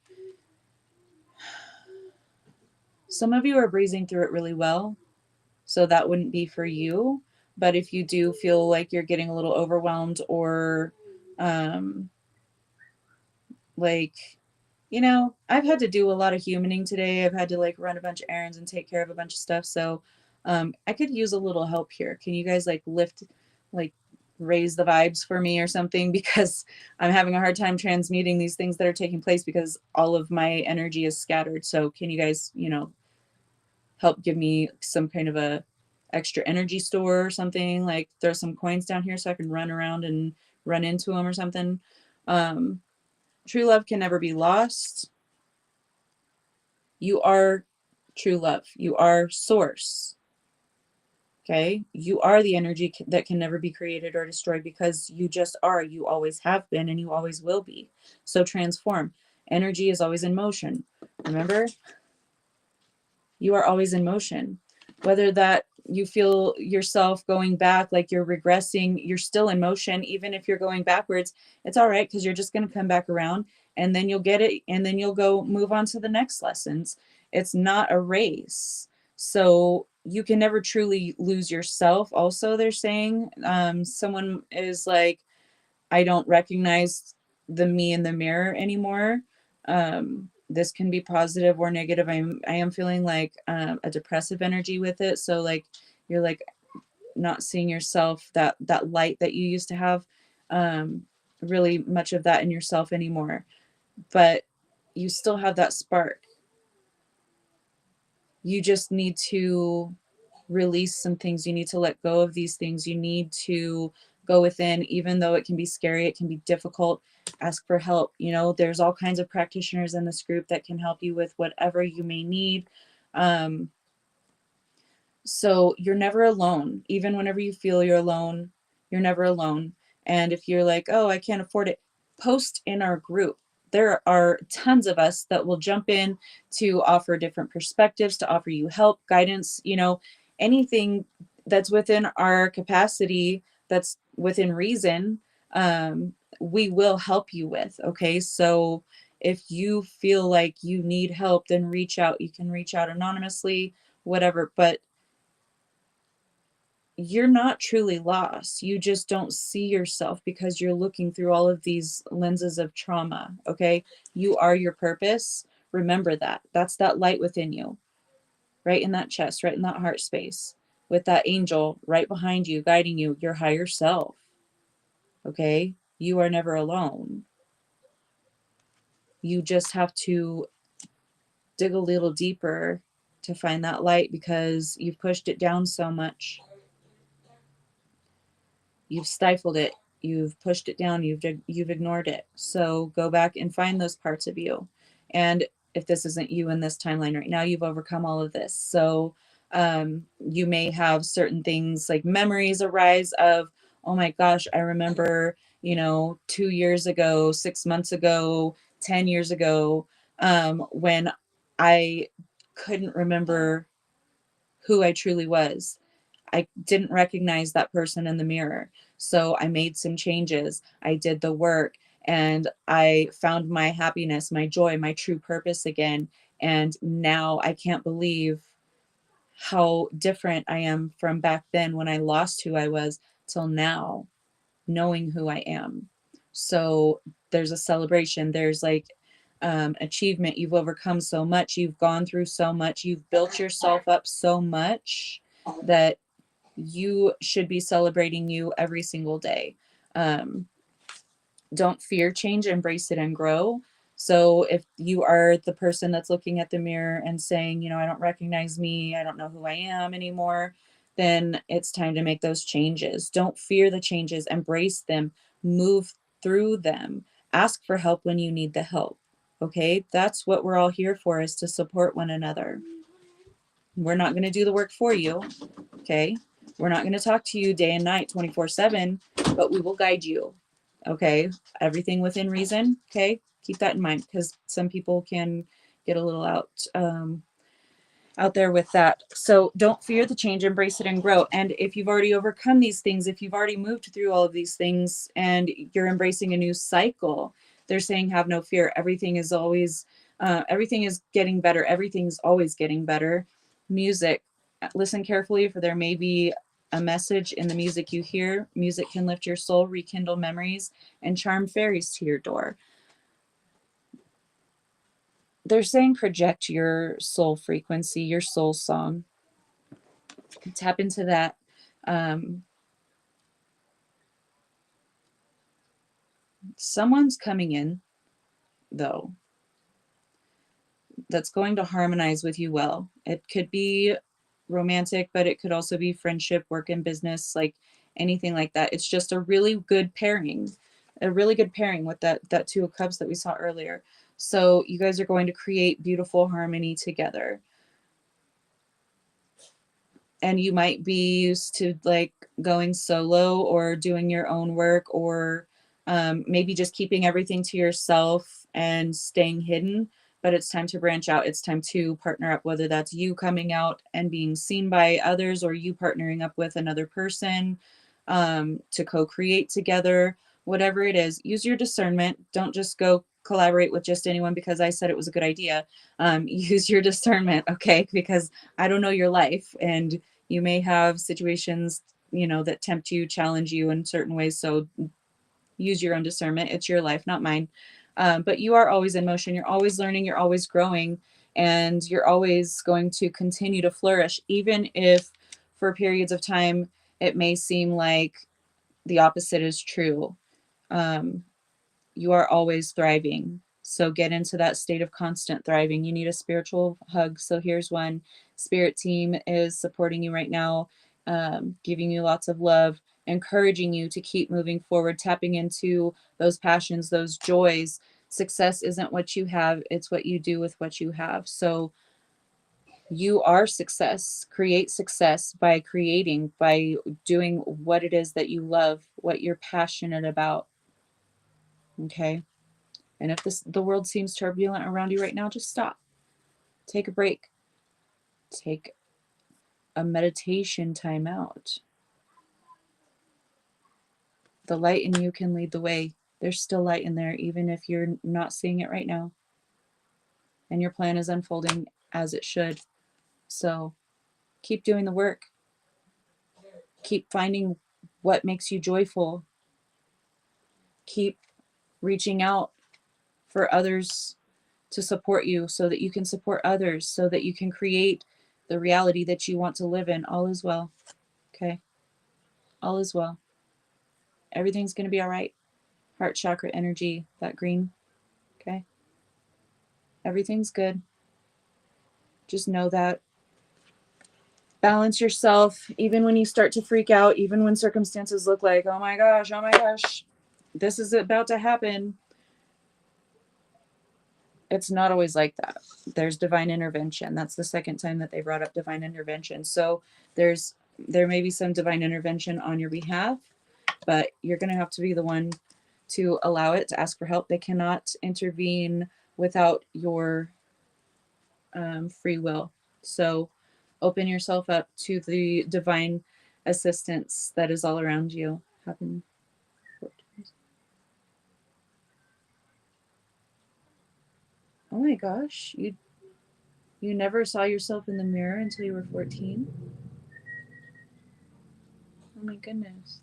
some of you are breezing through it really well, so that wouldn't be for you. But if you do feel like you're getting a little overwhelmed or like, you know, I've had to do a lot of humaning today. I've had to like run a bunch of errands and take care of a bunch of stuff. So I could use a little help here. Can you guys like like raise the vibes for me or something? Because I'm having a hard time transmuting these things that are taking place because all of my energy is scattered. So can you guys, you know, help give me some kind of a extra energy store or something? Like throw some coins down here so I can run around and run into them or something. True love can never be lost. You are true love. You are source. Okay. You are the energy that can never be created or destroyed because you just are. You always have been and you always will be. So transform. Energy is always in motion. Remember, you are always in motion. Whether that you feel yourself going back, like you're regressing, you're still in motion. Even if you're going backwards, it's all right because you're just going to come back around and then you'll get it and then you'll go move on to the next lessons. It's not a race. So you can never truly lose yourself. Also, they're saying someone is like, I don't recognize the me in the mirror anymore. This can be positive or negative. I am feeling like a depressive energy with it. So like you're like not seeing yourself, that light that you used to have, really much of that in yourself anymore. But you still have that spark. You just need to release some things. You need to let go of these things. You need to go within, even though it can be scary, it can be difficult. Ask for help. You know, there's all kinds of practitioners in this group that can help you with whatever you may need. So you're never alone. Even whenever you feel you're alone, you're never alone. And if you're like, oh, I can't afford it, post in our group. there are tons of us that will jump in to offer different perspectives, to offer you help, guidance, anything that's within our capacity, that's within reason, um, we will help you with. Okay. So if you feel like you need help, then reach out. You can reach out anonymously, whatever, but you're not truly lost. You just don't see yourself because you're looking through all of these lenses of trauma. Okay. You are your purpose. Remember that. That's that light within you, right in that chest, right in that heart space, with that angel right behind you, guiding you, your higher self. Okay. You are never alone. You just have to dig a little deeper to find that light because you've pushed it down so much. You've stifled it, you've pushed it down, you've ignored it. So go back and find those parts of you. And if this isn't you in this timeline right now, you've overcome all of this. So you may have certain things like memories arise of, oh my gosh, I remember, 2 years ago, 6 months ago, 10 years ago, when I couldn't remember who I truly was. I didn't recognize that person in the mirror. So I made some changes. I did the work and I found my happiness, my joy, my true purpose again. And now I can't believe how different I am from back then when I lost who I was till now, knowing who I am. So there's a celebration. There's like achievement. You've overcome so much. You've gone through so much. You've built yourself up so much that you should be celebrating you every single day. Um, don't fear change, embrace it and grow. So if you are the person that's looking at the mirror and saying, I don't recognize me, I don't know who I am anymore, then it's time to make those changes. Don't fear the changes, embrace them, move through them, ask for help when you need the help. Okay, that's what we're all here for, is to support one another. We're not going to do the work for you. Okay. We're not going to talk to you day and night 24/7, but we will guide you. Okay. Everything within reason. Okay. Keep that in mind because some people can get a little out there with that. So don't fear the change, embrace it and grow. And if you've already overcome these things, if you've already moved through all of these things and you're embracing a new cycle, they're saying have no fear. Everything is getting better. Everything's always getting better. Music, listen carefully, for there may be a message in the music you hear. Music can lift your soul, rekindle memories, and charm fairies to your door. They're saying project your soul frequency, your soul song. Tap into that. Um, Someone's coming in, though, that's going to harmonize with you well. It could be romantic, but it could also be friendship, work, and business, like anything like that. It's just a really good pairing, with that Two of Cups that we saw earlier. So you guys are going to create beautiful harmony together. And you might be used to like going solo or doing your own work, or maybe just keeping everything to yourself and staying hidden, but it's time to branch out. It's time to partner up, whether that's you coming out and being seen by others or you partnering up with another person to co-create together. Whatever it is, use your discernment. Don't just go collaborate with just anyone because I said it was a good idea. Use your discernment, okay? Because I don't know your life, and you may have situations, that tempt you, challenge you in certain ways. So use your own discernment. It's your life, not mine. But you are always in motion. You're always learning. You're always growing. And you're always going to continue to flourish, even if for periods of time it may seem like the opposite is true. Um, you are always thriving. So get into that state of constant thriving. You need a spiritual hug. So here's one. Spirit team is supporting you right now, giving you lots of love, encouraging you to keep moving forward, tapping into those passions, those joys. Success isn't what you have, it's what you do with what you have. So you are success. Create success by creating, by doing what it is that you love, what you're passionate about. Okay. And if the world seems turbulent around you right now, just stop. Take a break. Take a meditation time out. The light in you can lead the way. There's still light in there, even if you're not seeing it right now. And your plan is unfolding as it should. So keep doing the work. Keep finding what makes you joyful. Keep reaching out for others to support you so that you can support others, so that you can create the reality that you want to live in. All is well. Okay. All is well. Everything's going to be all right. Heart chakra energy, that green. Okay. Everything's good. Just know that. Balance yourself, even when you start to freak out, even when circumstances look like, oh my gosh, this is about to happen. It's not always like that. There's divine intervention. That's the second time that they brought up divine intervention. So there may be some divine intervention on your behalf, but you're going to have to be the one to allow it, to ask for help. They cannot intervene without your free will. So open yourself up to the divine assistance that is all around you. Oh my gosh, you never saw yourself in the mirror until you were 14? Oh my goodness.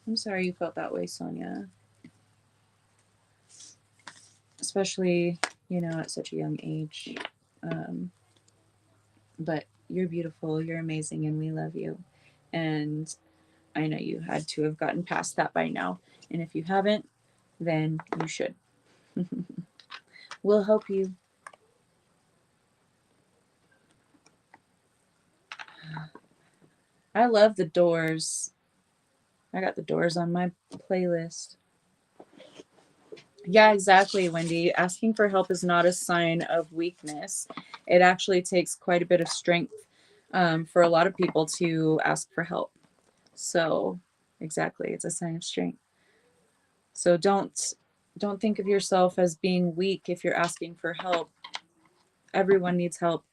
I'm sorry you felt that way, Sonia. Especially, at such a young age. But you're beautiful, you're amazing, and we love you. And I know you had to have gotten past that by now. And if you haven't, then you should. We'll help you. I love the Doors. I got the Doors on my playlist. Yeah, exactly, Wendy. Asking for help is not a sign of weakness. It actually takes quite a bit of strength for a lot of people to ask for help. So, exactly, it's a sign of strength. So don't think of yourself as being weak if you're asking for help. Everyone needs help,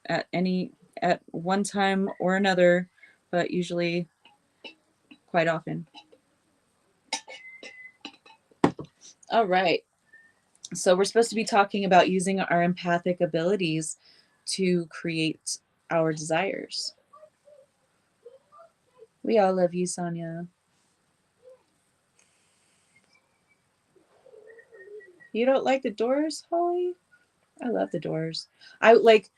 at one time or another, but usually quite often. All right. So we're supposed to be talking about using our empathic abilities to create our desires. We all love you, Sonia. You don't like the Doors, Holly? I love the Doors. I like,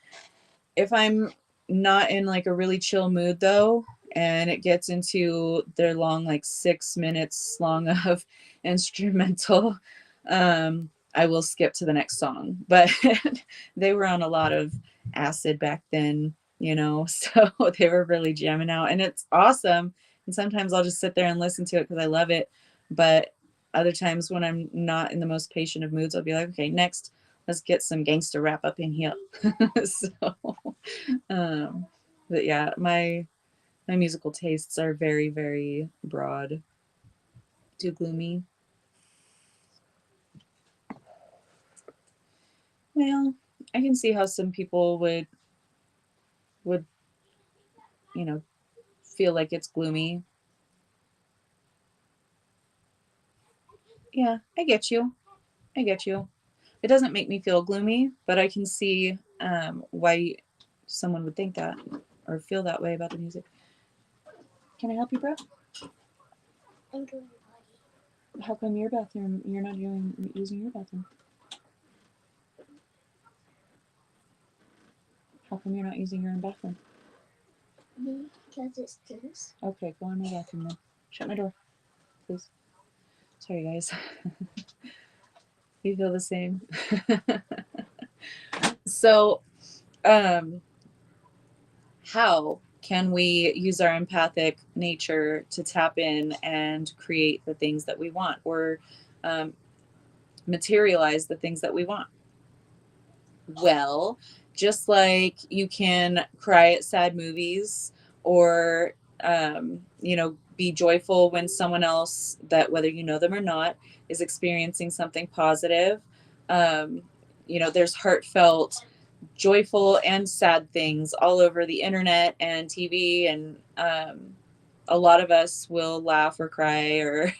if I'm not in like a really chill mood though, and it gets into their long, like 6 minutes long of instrumental, I will skip to the next song. But they were on a lot of acid back then, so they were really jamming out, and it's awesome. And sometimes I'll just sit there and listen to it because I love it. But other times when I'm not in the most patient of moods, I'll be like, okay, next, let's get some gangster rap up in here. So, but yeah, my musical tastes are very, very broad. Too gloomy. Well, I can see how some people would feel like it's gloomy. Yeah, I get you. I get you. It doesn't make me feel gloomy, but I can see why someone would think that or feel that way about the music. Can I help you, bro? How come your bathroom? You're not using your bathroom? How come you're not using your own bathroom? Because it's this. Okay, go in my bathroom then. Shut my door, please. Sorry, guys. You feel the same. So, how can we use our empathic nature to tap in and create the things that we want, or materialize the things that we want? Well, just like you can cry at sad movies or be joyful when someone else, that whether you know them or not, is experiencing something positive. um, there's heartfelt, joyful and sad things all over the internet and TV, and a lot of us will laugh or cry or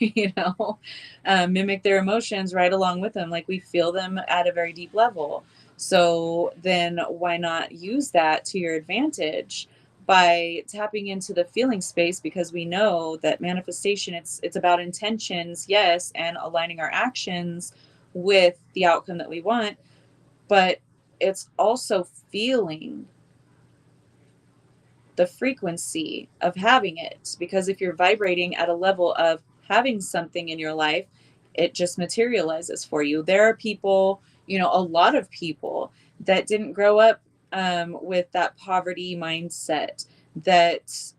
mimic their emotions right along with them, like we feel them at a very deep level. So then why not use that to your advantage by tapping into the feeling space, because we know that manifestation, it's about intentions, yes, and aligning our actions with the outcome that we want, but it's also feeling the frequency of having it. Because if you're vibrating at a level of having something in your life, it just materializes for you. There are people, a lot of people that didn't grow up with that poverty mindset, that,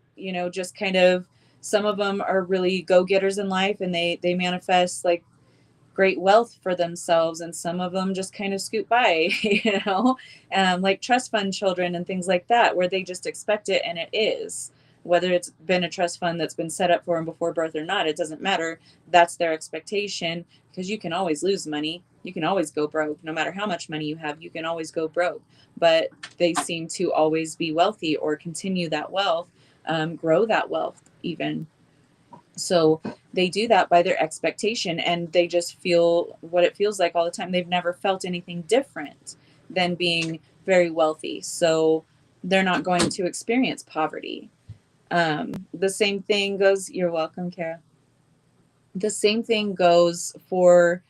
just kind of, some of them are really go-getters in life, and they manifest like great wealth for themselves, and some of them just kind of scoot by, like trust fund children and things like that, where they just expect it, and it is, whether it's been a trust fund that's been set up for them before birth or not, it doesn't matter. That's their expectation, because you can always lose money, you can always go broke. No matter how much money you have, you can always go broke. But they seem to always be wealthy or continue that wealth, grow that wealth even. So they do that by their expectation, and they just feel what it feels like all the time. They've never felt anything different than being very wealthy. So they're not going to experience poverty. The same thing goes, you're welcome, Kara. The same thing goes for,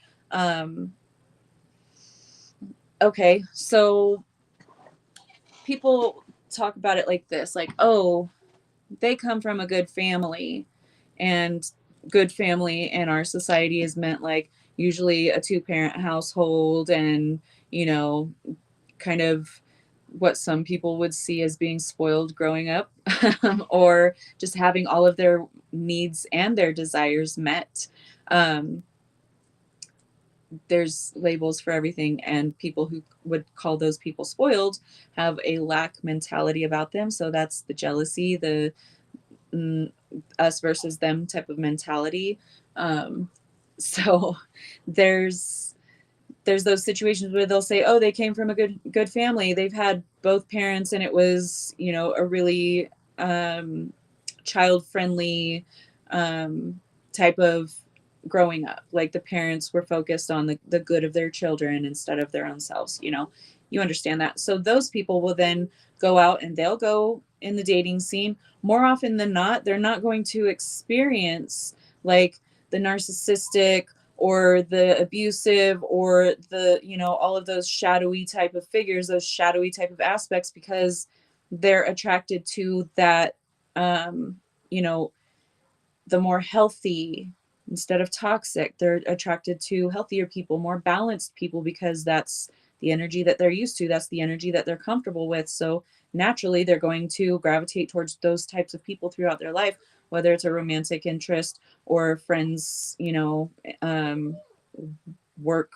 okay, so people talk about it like this, like, oh, they come from a good family, and good family in our society is meant like usually a two-parent household, and kind of what some people would see as being spoiled growing up, or just having all of their needs and their desires met. um, there's labels for everything, and people who would call those people spoiled have a lack mentality about them. So that's the jealousy, the mm, us versus them type of mentality. Um, so there's those situations where they'll say, oh, they came from a good family, they've had both parents, and it was a really child friendly type of growing up, like the parents were focused on the good of their children instead of their own selves. You understand that. So those people will then go out and they'll go in the dating scene. More often than not, they're not going to experience like the narcissistic or the abusive or the all of those shadowy type of figures, those shadowy type of aspects, because they're attracted to that, um you know the more healthy, instead of toxic, they're attracted to healthier people, more balanced people, because that's the energy that they're used to, that's the energy that they're comfortable with. So naturally they're going to gravitate towards those types of people throughout their life, whether it's a romantic interest or friends, um, work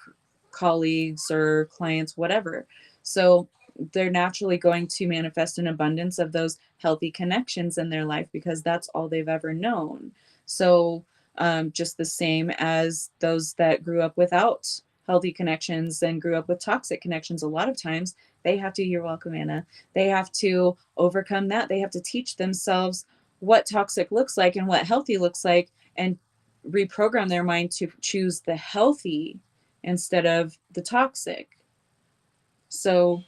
colleagues or clients, whatever. So they're naturally going to manifest an abundance of those healthy connections in their life, because that's all they've ever known. So just the same as those that grew up without healthy connections and grew up with toxic connections, a lot of times they have to, you're welcome, Anna, they have to overcome that. They have to teach themselves what toxic looks like and what healthy looks like, and reprogram their mind to choose the healthy instead of the toxic. So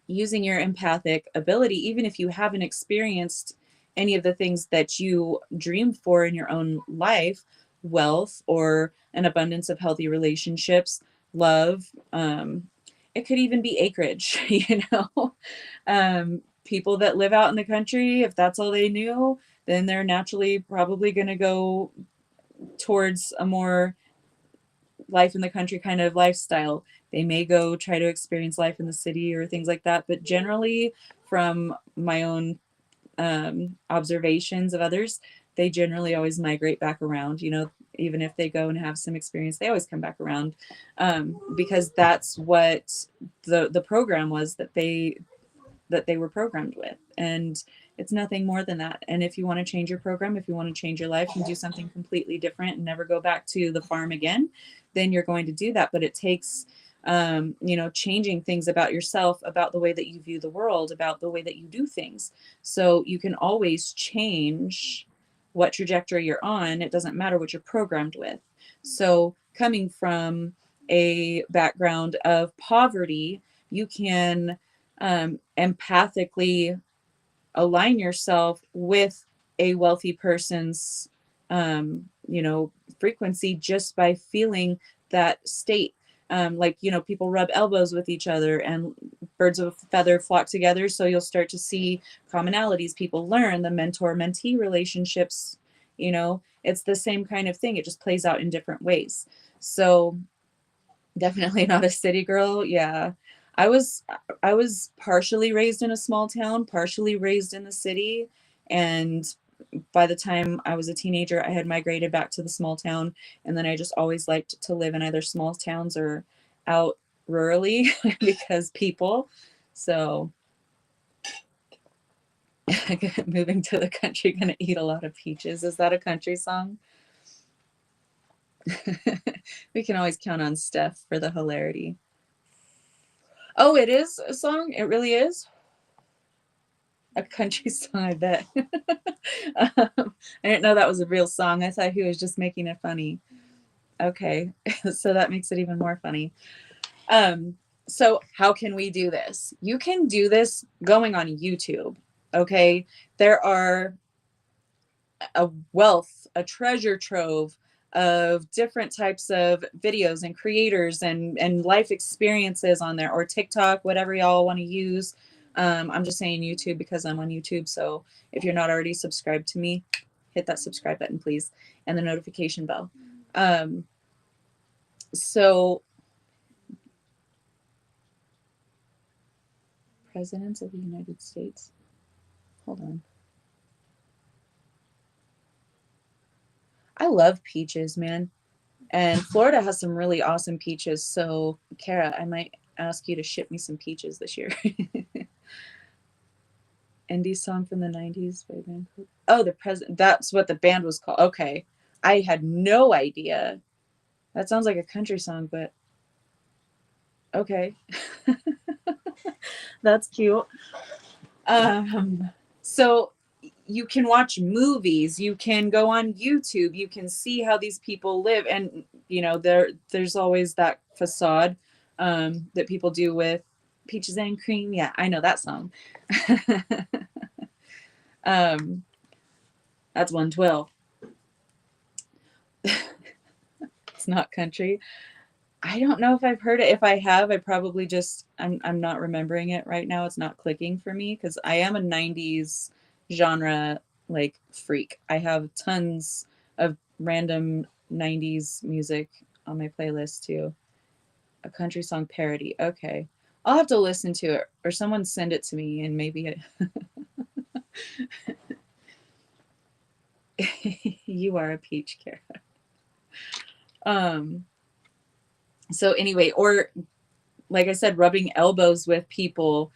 using your empathic ability, even if you haven't experienced any of the things that you dream for in your own life, wealth or an abundance of healthy relationships, love, it could even be acreage, people that live out in the country, if that's all they knew, then they're naturally probably going to go towards a more life in the country kind of lifestyle. They may go try to experience life in the city or things like that, but generally, from my own observations of others, they generally always migrate back around. Even if they go and have some experience, they always come back around, because that's what the program was that they were programmed with. And It's nothing more than that. And if you want to change your program, if you want to change your life and do something completely different and never go back to the farm again, then you're going to do that. But it takes, changing things about yourself, about the way that you view the world, about the way that you do things. So you can always change what trajectory you're on. It doesn't matter what you're programmed with. So coming from a background of poverty, you can empathically align yourself with a wealthy person's frequency just by feeling that state. People rub elbows with each other and birds of a feather flock together, so you'll start to see commonalities. People learn the mentor mentee relationships. It's the same kind of thing, it just plays out in different ways. So definitely not a city girl. Yeah. I was I was partially raised in a small town, partially raised in the city, and by the time I was a teenager, I had migrated back to the small town, and then I just always liked to live in either small towns or out rurally because people. So moving to the country, gonna eat a lot of peaches. Is that a country song? We can always count on Steph for the hilarity. Oh, it is a song? It really is? A country song, I bet. I didn't know that was a real song. I thought he was just making it funny. Okay, so that makes it even more funny. So how can we do this? You can do this going on YouTube, okay? There are a treasure trove of different types of videos and creators and life experiences on there, or TikTok, whatever y'all want to use. I'm just saying YouTube because I'm on YouTube. So if you're not already subscribed to me, hit that subscribe button, please, and the notification bell. So presidents of the United States. Hold on. I love peaches, man. And Florida has some really awesome peaches. So, Kara, I might ask you to ship me some peaches this year. Indie song from the 90s by band. Oh, the president. That's what the band was called. Okay. I had no idea. That sounds like a country song, but okay. That's cute. So you can watch movies, you can go on YouTube, you can see how these people live, and there's always that facade that people do with peaches and cream. Yeah, I know that song. That's 112. It's not country. I don't know if I've heard it. If I have, I probably just I'm not remembering it right now. It's not clicking for me because I am a 90s genre like freak. I have tons of random 90s music on my playlist too. A country song parody. Okay. I'll have to listen to it or someone send it to me and maybe you are a peach, Kara. So anyway, or like I said, rubbing elbows with people,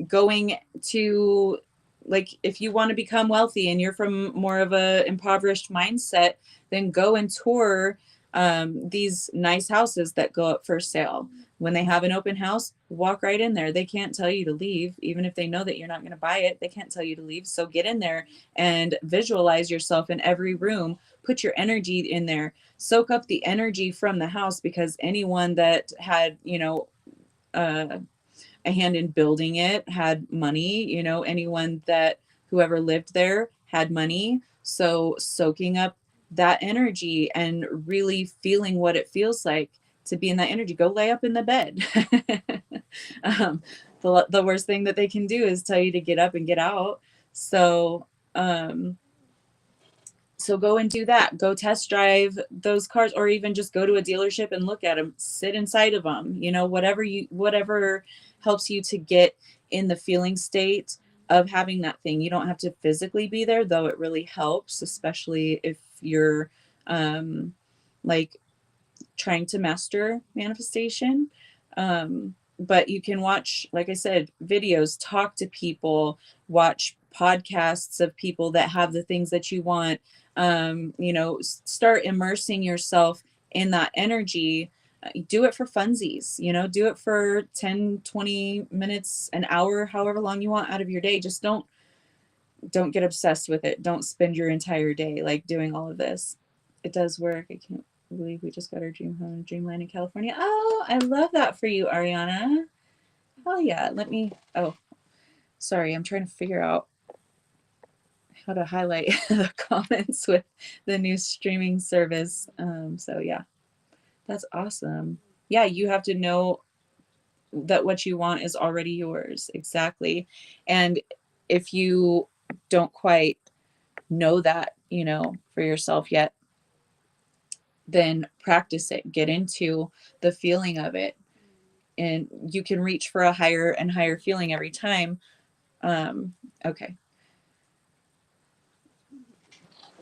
going to, like, if you want to become wealthy and you're from more of a impoverished mindset, then go and tour these nice houses that go up for sale. When they have an open house, walk right in there. They can't tell you to leave, even if they know that you're not going to buy it. They can't tell you to leave. So get in there and visualize yourself in every room. Put your energy in there. Soak up the energy from the house, because anyone that had, uh, a hand in building it had money. Anyone that whoever lived there had money. So soaking up that energy and really feeling what it feels like to be in that energy. Go lay up in the bed. um, the worst thing that they can do is tell you to get up and get out. So go and do that. Go test drive those cars, or even just go to a dealership and look at them, sit inside of them, whatever helps you to get in the feeling state of having that thing. You don't have to physically be there, though it really helps, especially if you're like trying to master manifestation. But you can watch, like I said, videos, talk to people, watch podcasts of people that have the things that you want. You know, start immersing yourself in that energy. Do it for funsies, you know, do it for 10, 20 minutes, an hour, however long you want out of your day. Just don't get obsessed with it. Don't spend your entire day like doing all of this. It does work. I can't believe we just got our dream home, dreamland in California. Oh, I love that for you, Ariana. Oh yeah, let me, oh, sorry, I'm trying to figure out how to highlight the comments with the new streaming service. So yeah, that's awesome. Yeah, you have to know that what you want is already yours. Exactly. And if you don't quite know that, you know, for yourself yet, then practice it, get into the feeling of it. And you can reach for a higher and higher feeling every time. Okay.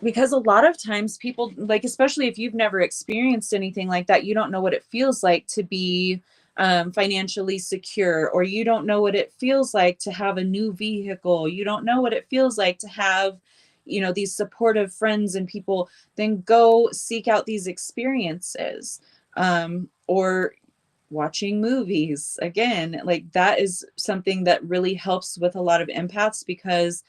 Because a lot of times people, like, especially if you've never experienced anything like that, you don't know what it feels like to be financially secure, or you don't know what it feels like to have a new vehicle. You don't know what it feels like to have, you know, these supportive friends and people. Then go seek out these experiences, or watching movies. Again, like, that is something that really helps with a lot of empaths, because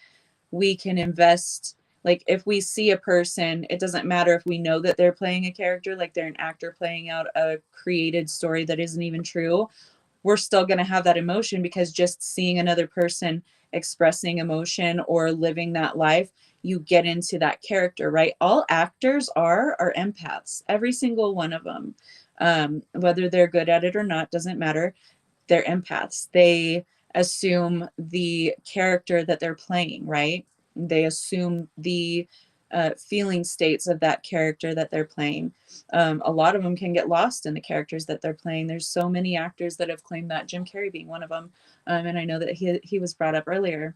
we can invest. Like, if we see a person, it doesn't matter if we know that they're playing a character, like they're an actor playing out a created story that isn't even true, we're still going to have that emotion, because just seeing another person expressing emotion or living that life, you get into that character, right? All actors are empaths, every single one of them. Whether they're good at it or not doesn't matter. They're empaths. They assume the character that they're playing, right? They assume the feeling states of that character that they're playing. A lot of them can get lost in the characters that they're playing. There's so many actors that have claimed that, Jim Carrey being one of them. And I know that he was brought up earlier.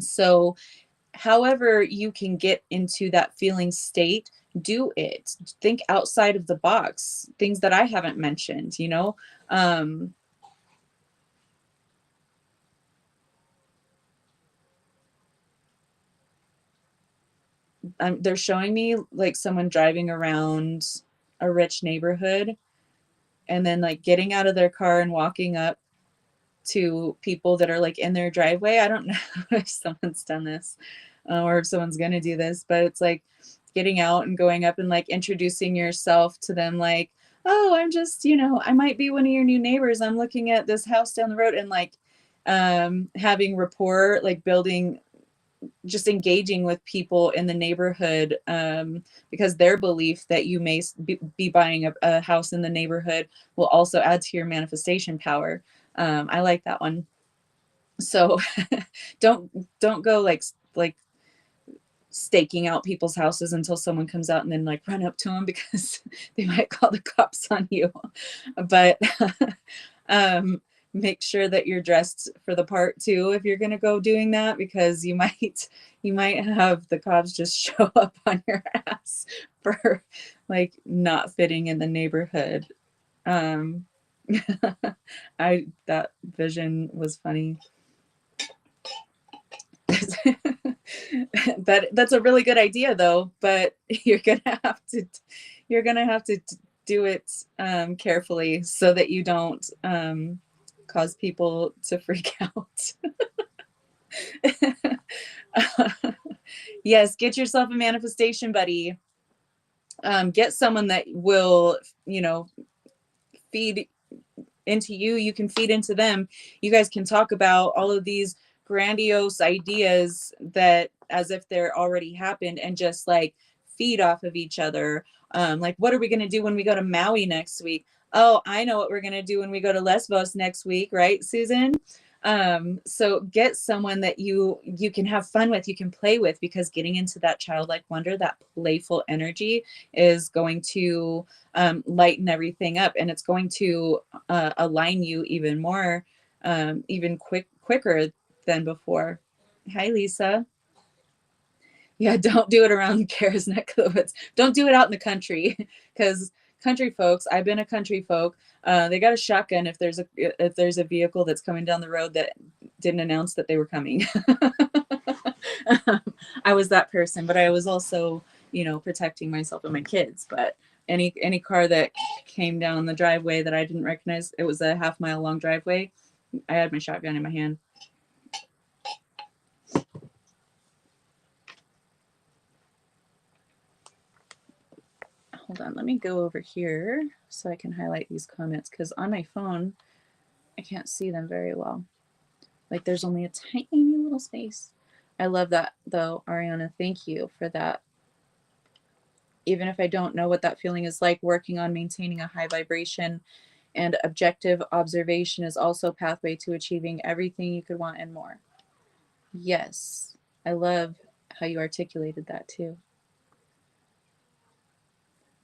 So however you can get into that feeling state, do it. Think outside of the box, things that I haven't mentioned, you know. They're showing me like someone driving around a rich neighborhood, and then like getting out of their car and walking up to people that are like in their driveway. I don't know if someone's done this, or if someone's going to do this, but it's like getting out and going up and like introducing yourself to them, like, oh, I'm just, you know, I might be one of your new neighbors. I'm looking at this house down the road, and like having rapport, like building, just engaging with people in the neighborhood, because their belief that you may be buying a house in the neighborhood will also add to your manifestation power. I like that one. So don't go like staking out people's houses until someone comes out, and then like run up to them, because they might call the cops on you. But make sure that you're dressed for the part too if you're going to go doing that, because you might have the cops just show up on your ass for like not fitting in the neighborhood. um that vision was funny. That's a really good idea though, but you're gonna have to do it carefully, so that you don't cause people to freak out. Yes, get yourself a manifestation buddy. Get someone that will, you know, feed into you, you can feed into them. You guys can talk about all of these grandiose ideas that as if they're already happened, and just like feed off of each other. Like, what are we going to do when we go to Maui next week? Oh, I know what we're going to do when we go to Lesbos next week, right, Susan? So get someone that you can have fun with, you can play with, because getting into that childlike wonder, that playful energy, is going to lighten everything up, and it's going to align you even more, even quicker than before. Hi, Lisa. Yeah, don't do it around Kara's neck of the woods. Don't do it out in the country, because country folks, I've been a country folk, they got a shotgun if there's a vehicle that's coming down the road that didn't announce that they were coming. I was that person, but I was also, protecting myself and my kids. But any car that came down the driveway that I didn't recognize, it was a half-mile long driveway, I had my shotgun in my hand. Hold on, let me go over here so I can highlight these comments, because on my phone, I can't see them very well. Like there's only a tiny little space. I love that though, Ariana. Thank you for that. Even if I don't know what that feeling is like, working on maintaining a high vibration and objective observation is also a pathway to achieving everything you could want and more. Yes, I love how you articulated that too.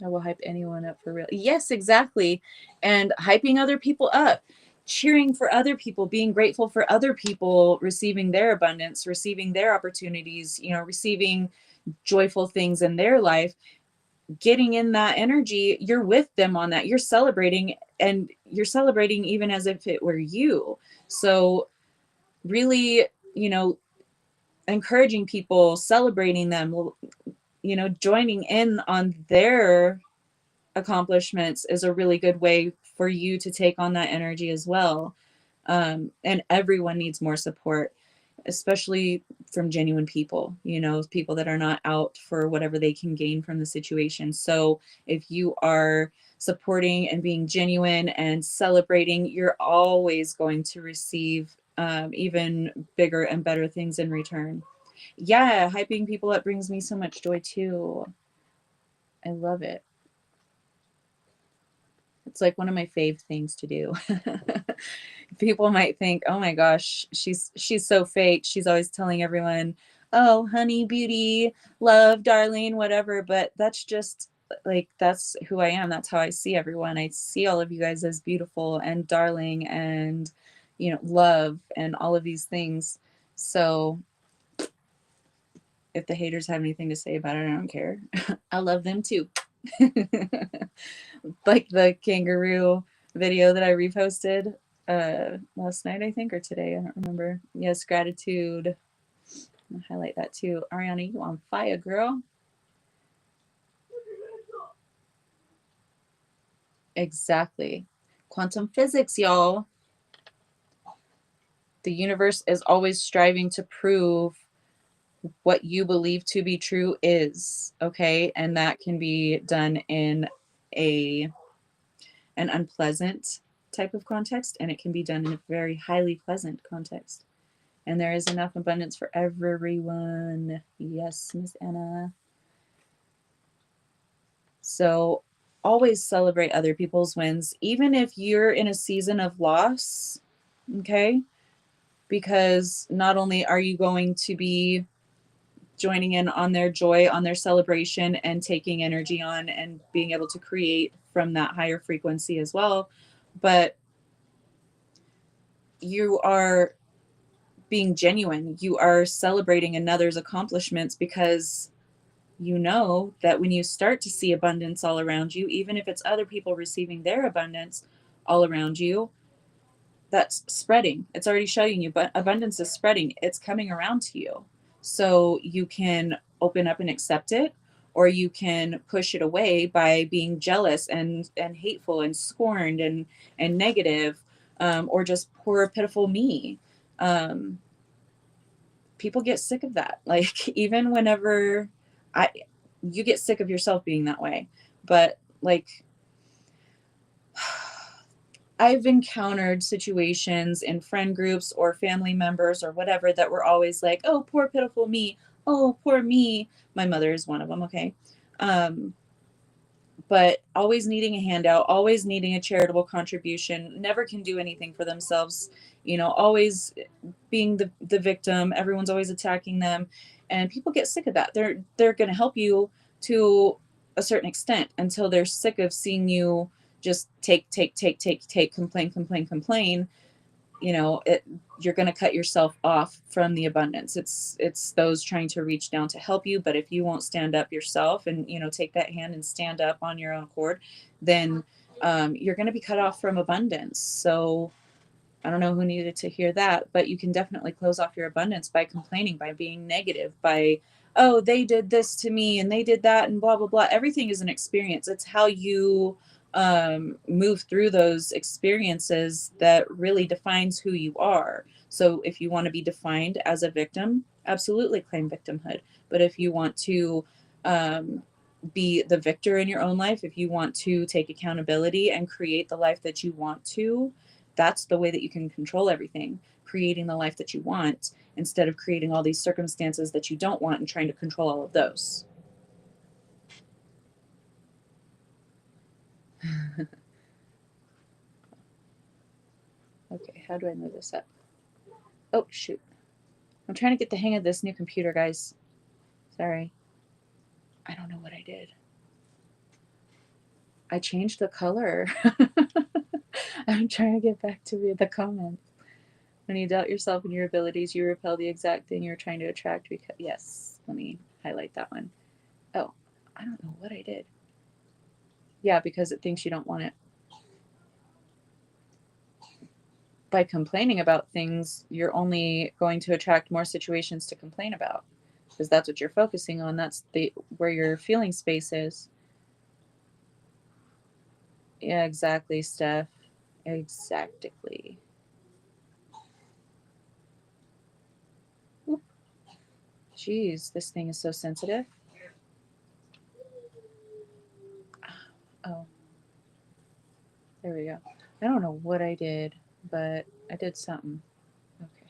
I will hype anyone up for real. Yes, exactly. And hyping other people up, cheering for other people, being grateful for other people receiving their abundance, receiving their opportunities, receiving joyful things in their life, getting in that energy. You're with them on that. You're celebrating, and you're celebrating even as if it were you. So really, encouraging people, celebrating them, joining in on their accomplishments is a really good way for you to take on that energy as well. And everyone needs more support, especially from genuine people, people that are not out for whatever they can gain from the situation. So if you are supporting and being genuine and celebrating, you're always going to receive even bigger and better things in return. Yeah, hyping people up brings me so much joy too. I love it. It's like one of my fave things to do. People might think, "Oh my gosh, she's so fake. She's always telling everyone, "Oh, honey, beauty, love, darling, whatever." But that's just like that's who I am. That's how I see everyone. I see all of you guys as beautiful and darling and love and all of these things. So if the haters have anything to say about it, I don't care. I love them too. Like the kangaroo video that I reposted last night, I think, or today. I don't remember. Yes, gratitude. I'll highlight that too. Ariana, you on fire, girl. Exactly. Quantum physics, y'all. The universe is always striving to prove what you believe to be true is, okay? And that can be done in an unpleasant type of context, and it can be done in a very highly pleasant context. And there is enough abundance for everyone. Yes, Miss Anna. So always celebrate other people's wins, even if you're in a season of loss, okay? Because not only are you going to be joining in on their joy, on their celebration, and taking energy on and being able to create from that higher frequency as well, but you are being genuine. You are celebrating another's accomplishments because you know that when you start to see abundance all around you, even if it's other people receiving their abundance all around you, that's spreading. It's already showing you, but abundance is spreading. It's coming around to you. So you can open up and accept it, or you can push it away by being jealous and hateful and scorned and negative, or just poor pitiful me. Um, People get sick of that. Like even whenever I you get sick of yourself being that way. But like I've encountered situations in friend groups or family members or whatever that were always like, "Oh, poor pitiful me. Oh, poor me." My mother is one of them, okay? Um but always needing a handout, always needing a charitable contribution, never can do anything for themselves, always being the victim. Everyone's always attacking them, and people get sick of that. They're going to help you to a certain extent until they're sick of seeing you just take, complain, complain, complain. You're going to cut yourself off from the abundance. It's those trying to reach down to help you, but if you won't stand up yourself and take that hand and stand up on your own accord, then you're going to be cut off from abundance. So I don't know who needed to hear that, but you can definitely close off your abundance by complaining, by being negative, by, oh, they did this to me and they did that and blah, blah, blah. Everything is an experience. It's how you move through those experiences that really defines who you are. So if you want to be defined as a victim, absolutely claim victimhood. But if you want to be the victor in your own life, if you want to take accountability and create the life that you want to, that's the way that you can control everything, creating the life that you want instead of creating all these circumstances that you don't want and trying to control all of those. Okay, how do I move this up? Oh, shoot. I'm trying to get the hang of this new computer, guys. Sorry. I don't know what I did. I changed the color. I'm trying to get back to read the comments. When you doubt yourself and your abilities, you repel the exact thing you're trying to attract. Because yes, let me highlight that one. Oh, I don't know what I did. Yeah, because it thinks you don't want it. By complaining about things, you're only going to attract more situations to complain about because that's what you're focusing on. That's the where your feeling space is. Yeah, exactly, Steph. Exactly. Oop. Jeez, this thing is so sensitive. Oh, there we go. I don't know what I did, but I did something. Okay.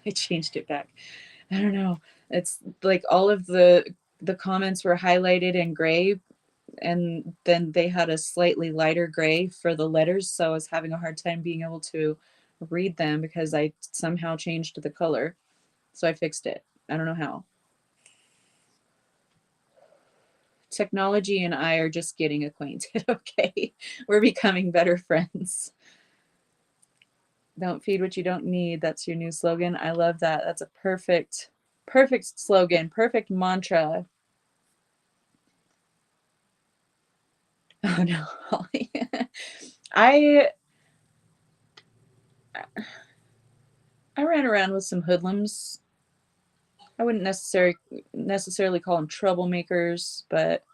I changed it back. I don't know. It's like all of the comments were highlighted in gray, and then they had a slightly lighter gray for the letters, so I was having a hard time being able to read them because I somehow changed the color. So I fixed it. I don't know how. Technology and I are just getting acquainted, okay? We're becoming better friends. Don't feed what you don't need. That's your new slogan. I love that. That's a perfect slogan, perfect mantra. Oh no, Holly. I I ran around with some hoodlums. I wouldn't necessarily call them troublemakers, but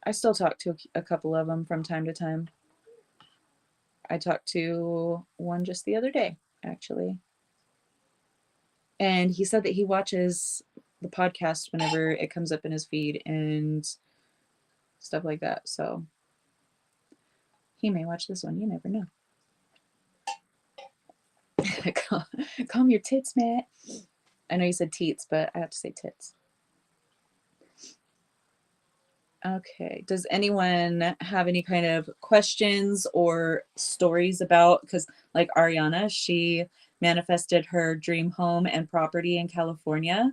I still talk to a couple of them from time to time. I talked to one just the other day, actually. And he said that he watches the podcast whenever it comes up in his feed and stuff like that. So he may watch this one. You never know. Calm your tits, Matt. I know you said teats, but I have to say tits. Okay. Does anyone have any kind of questions or stories about, because like Ariana, she manifested her dream home and property in California.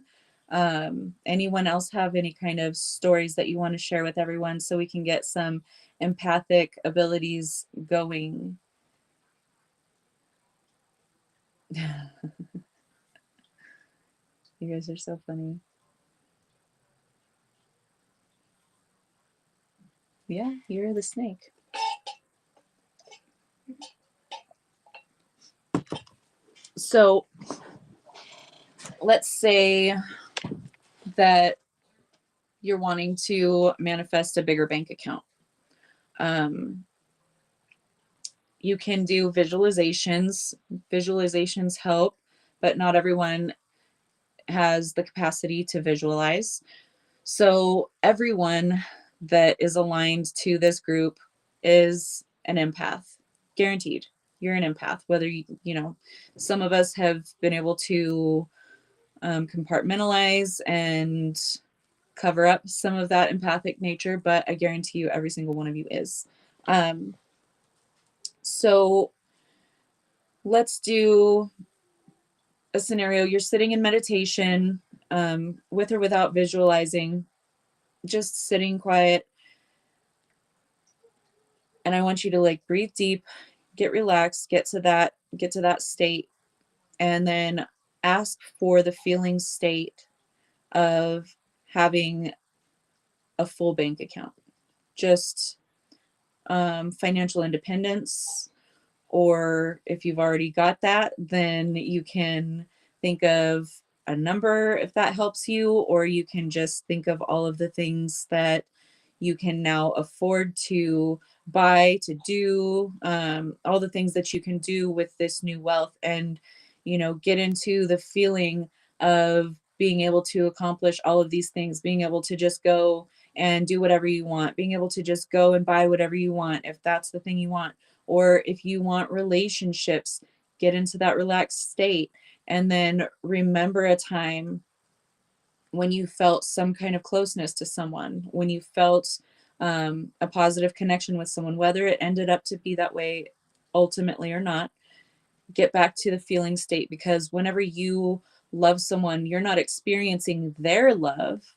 Anyone else have any kind of stories that you want to share with everyone so we can get some empathic abilities going? You guys are so funny. Yeah, you're the snake. So let's say that you're wanting to manifest a bigger bank account. Um, you can do visualizations. Visualizations help, but not everyone has the capacity to visualize. So everyone that is aligned to this group is an empath, guaranteed. You're an empath, whether you know, some of us have been able to compartmentalize and cover up some of that empathic nature, but I guarantee you every single one of you is. So let's do a scenario. You're sitting in meditation, with or without visualizing, just sitting quiet. And I want you to like breathe deep, get relaxed, get to that state, and then ask for the feeling state of having a full bank account. Just financial independence, Or if you've already got that, then you can think of a number if that helps you, or you can just think of all of the things that you can now afford to buy, to do, all the things that you can do with this new wealth, and get into the feeling of being able to accomplish all of these things, being able to just go and do whatever you want, being able to just go and buy whatever you want if that's the thing you want. Or if you want relationships, get into that relaxed state, and then remember a time when you felt some kind of closeness to someone, when you felt a positive connection with someone, whether it ended up to be that way ultimately or not. Get back to the feeling state, because whenever you love someone, you're not experiencing their love,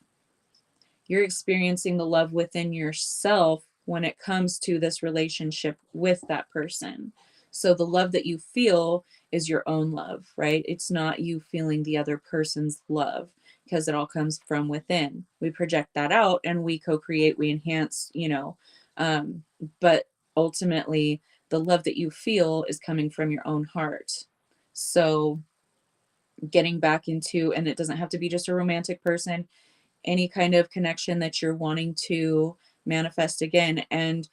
you're experiencing the love within yourself when it comes to this relationship with that person. So the love that you feel is your own love, right? It's not you feeling the other person's love, because it all comes from within. We project that out and we co-create, we enhance, um, but ultimately the love that you feel is coming from your own heart. So getting back into, and it doesn't have to be just a romantic person, any kind of connection that you're wanting to manifest again, and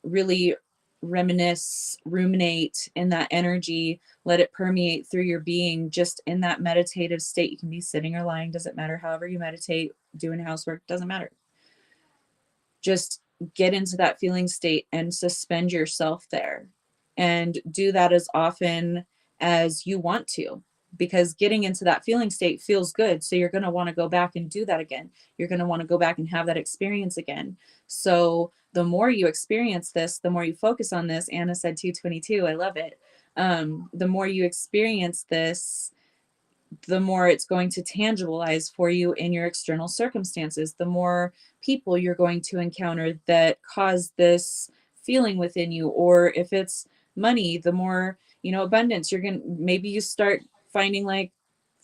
really reminisce, ruminate in that energy, let it permeate through your being, just in that meditative state. You can be sitting or lying, doesn't matter. However you meditate, doing housework, doesn't matter. Just get into that feeling state and suspend yourself there, and do that as often as you want to, because getting into that feeling state feels good, so you're going to want to go back and do that again. You're going to want to go back and have that experience again. So the more you experience this, the more you focus on this. Anna said 222, I love it. The more you experience this, the more it's going to tangibilize for you in your external circumstances. The more people you're going to encounter that cause this feeling within you. Or if it's money, the more, abundance you're going to, maybe you start finding like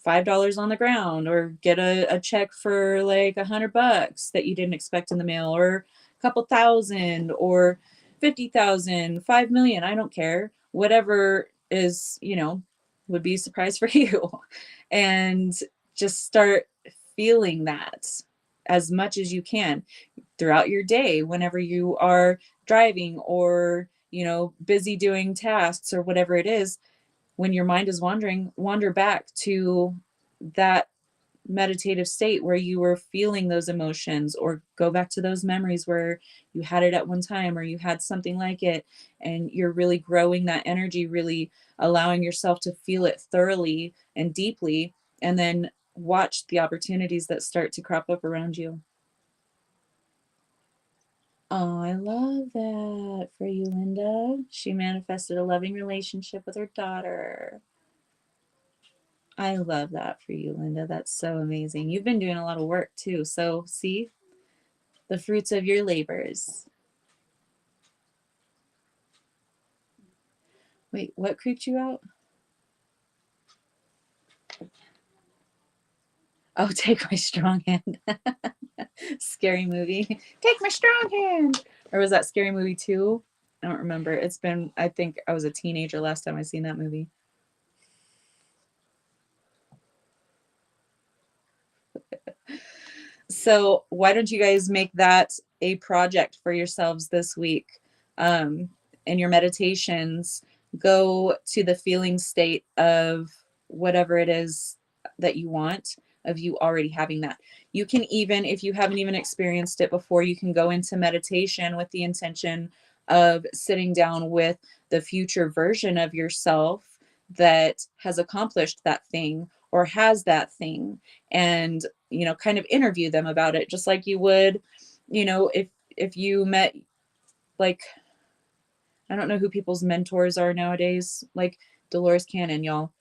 $5 on the ground, or get a check for like $100 that you didn't expect in the mail, or a couple thousand, or 50,000, 5 million, I don't care. Whatever is, would be a surprise for you. And just start feeling that as much as you can throughout your day, whenever you are driving, or busy doing tasks, or whatever it is. When your mind is wandering, wander back to that meditative state where you were feeling those emotions, or go back to those memories where you had it at one time, or you had something like it, and you're really growing that energy, really allowing yourself to feel it thoroughly and deeply, and then watch the opportunities that start to crop up around you. Oh, I love that for you, Linda. She manifested a loving relationship with her daughter. I love that for you, Linda. That's so amazing. You've been doing a lot of work too. So, see the fruits of your labors. Wait, what creeped you out? Oh, take my strong hand. Scary movie. Take my strong hand. Or was that Scary Movie 2? I don't remember. It's been, I think I was a teenager last time I seen that movie. So why don't you guys make that a project for yourselves this week? In your meditations, go to the feeling state of whatever it is that you want, of you already having that. You can even, if you haven't even experienced it before, you can go into meditation with the intention of sitting down with the future version of yourself that has accomplished that thing, or has that thing, and kind of interview them about it, just like you would, if you met, like, I don't know who people's mentors are nowadays, like Dolores Cannon, y'all.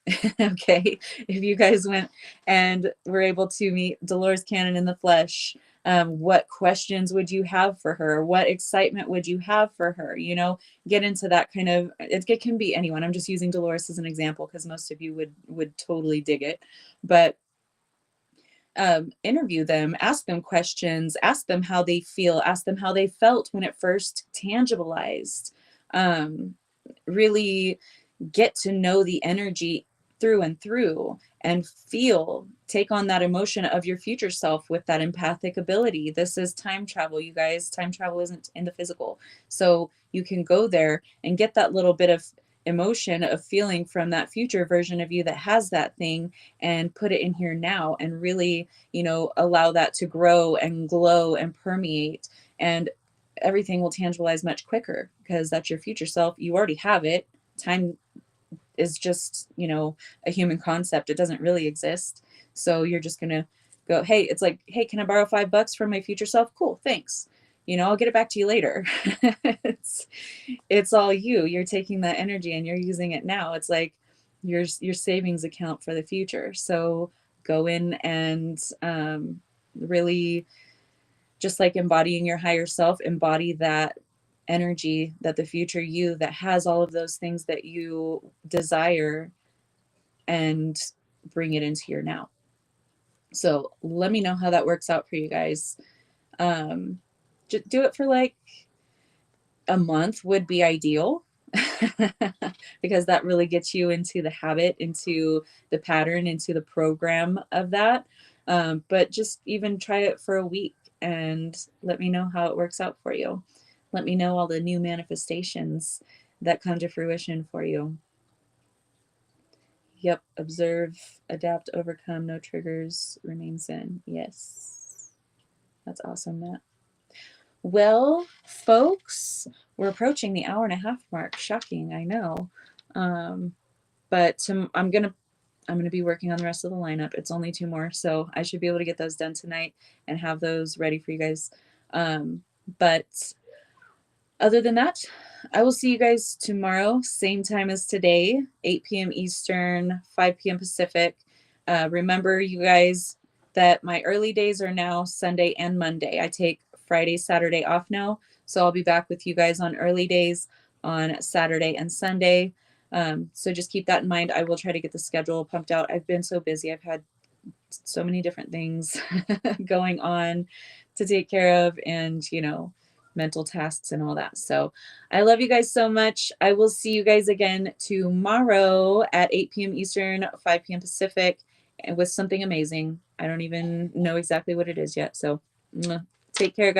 Okay, if you guys went and were able to meet Dolores Cannon in the flesh, what questions would you have for her? What excitement would you have for her? Get into that kind of, it can be anyone. I'm just using Dolores as an example because most of you would totally dig it. But interview them, ask them questions, ask them how they feel, ask them how they felt when it first tangibilized. really get to know the energy through and through and feel, take on that emotion of your future self with that empathic ability. This is time travel, you guys. Time travel isn't in the physical. So you can go there and get that little bit of emotion of feeling from that future version of you that has that thing and put it in here now and really, allow that to grow and glow and permeate, and everything will tangibilize much quicker because that's your future self. You already have it. Time is just, a human concept. It doesn't really exist. So you're just going to go, hey, it's like, hey, can I borrow $5 from my future self? Cool, thanks. I'll get it back to you later. it's all you. You're taking that energy and you're using it now. It's like your savings account for the future. So go in and really, just like embodying your higher self, embody that energy, that the future you that has all of those things that you desire, and bring it into your now. So let me know how that works out for you guys. Just do it for like a month would be ideal. Because that really gets you into the habit, into the pattern, into the program of that. But just even try it for a week and let me know how it works out for you. Let me know all the new manifestations that come to fruition for you. Yep, observe, adapt, overcome, no triggers, remain zen. Yes, that's awesome, Matt. Well, folks, we're approaching the hour and a half mark. Shocking, I know. But I'm gonna be working on the rest of the lineup. It's only 2 more, so I should be able to get those done tonight and have those ready for you guys. But other than that, I will see you guys tomorrow, same time as today, 8 p.m. Eastern, 5 p.m. Pacific. Remember, you guys, that my early days are now Sunday and Monday. I take Friday, Saturday off now. So I'll be back with you guys on early days on Saturday and Sunday. So just keep that in mind. I will try to get the schedule pumped out. I've been so busy. I've had so many different things going on to take care of, and, mental tasks and all that. So I love you guys so much. I will see you guys again tomorrow at 8 p.m. Eastern, 5 p.m. Pacific, and with something amazing. I don't even know exactly what it is yet. So take care, guys.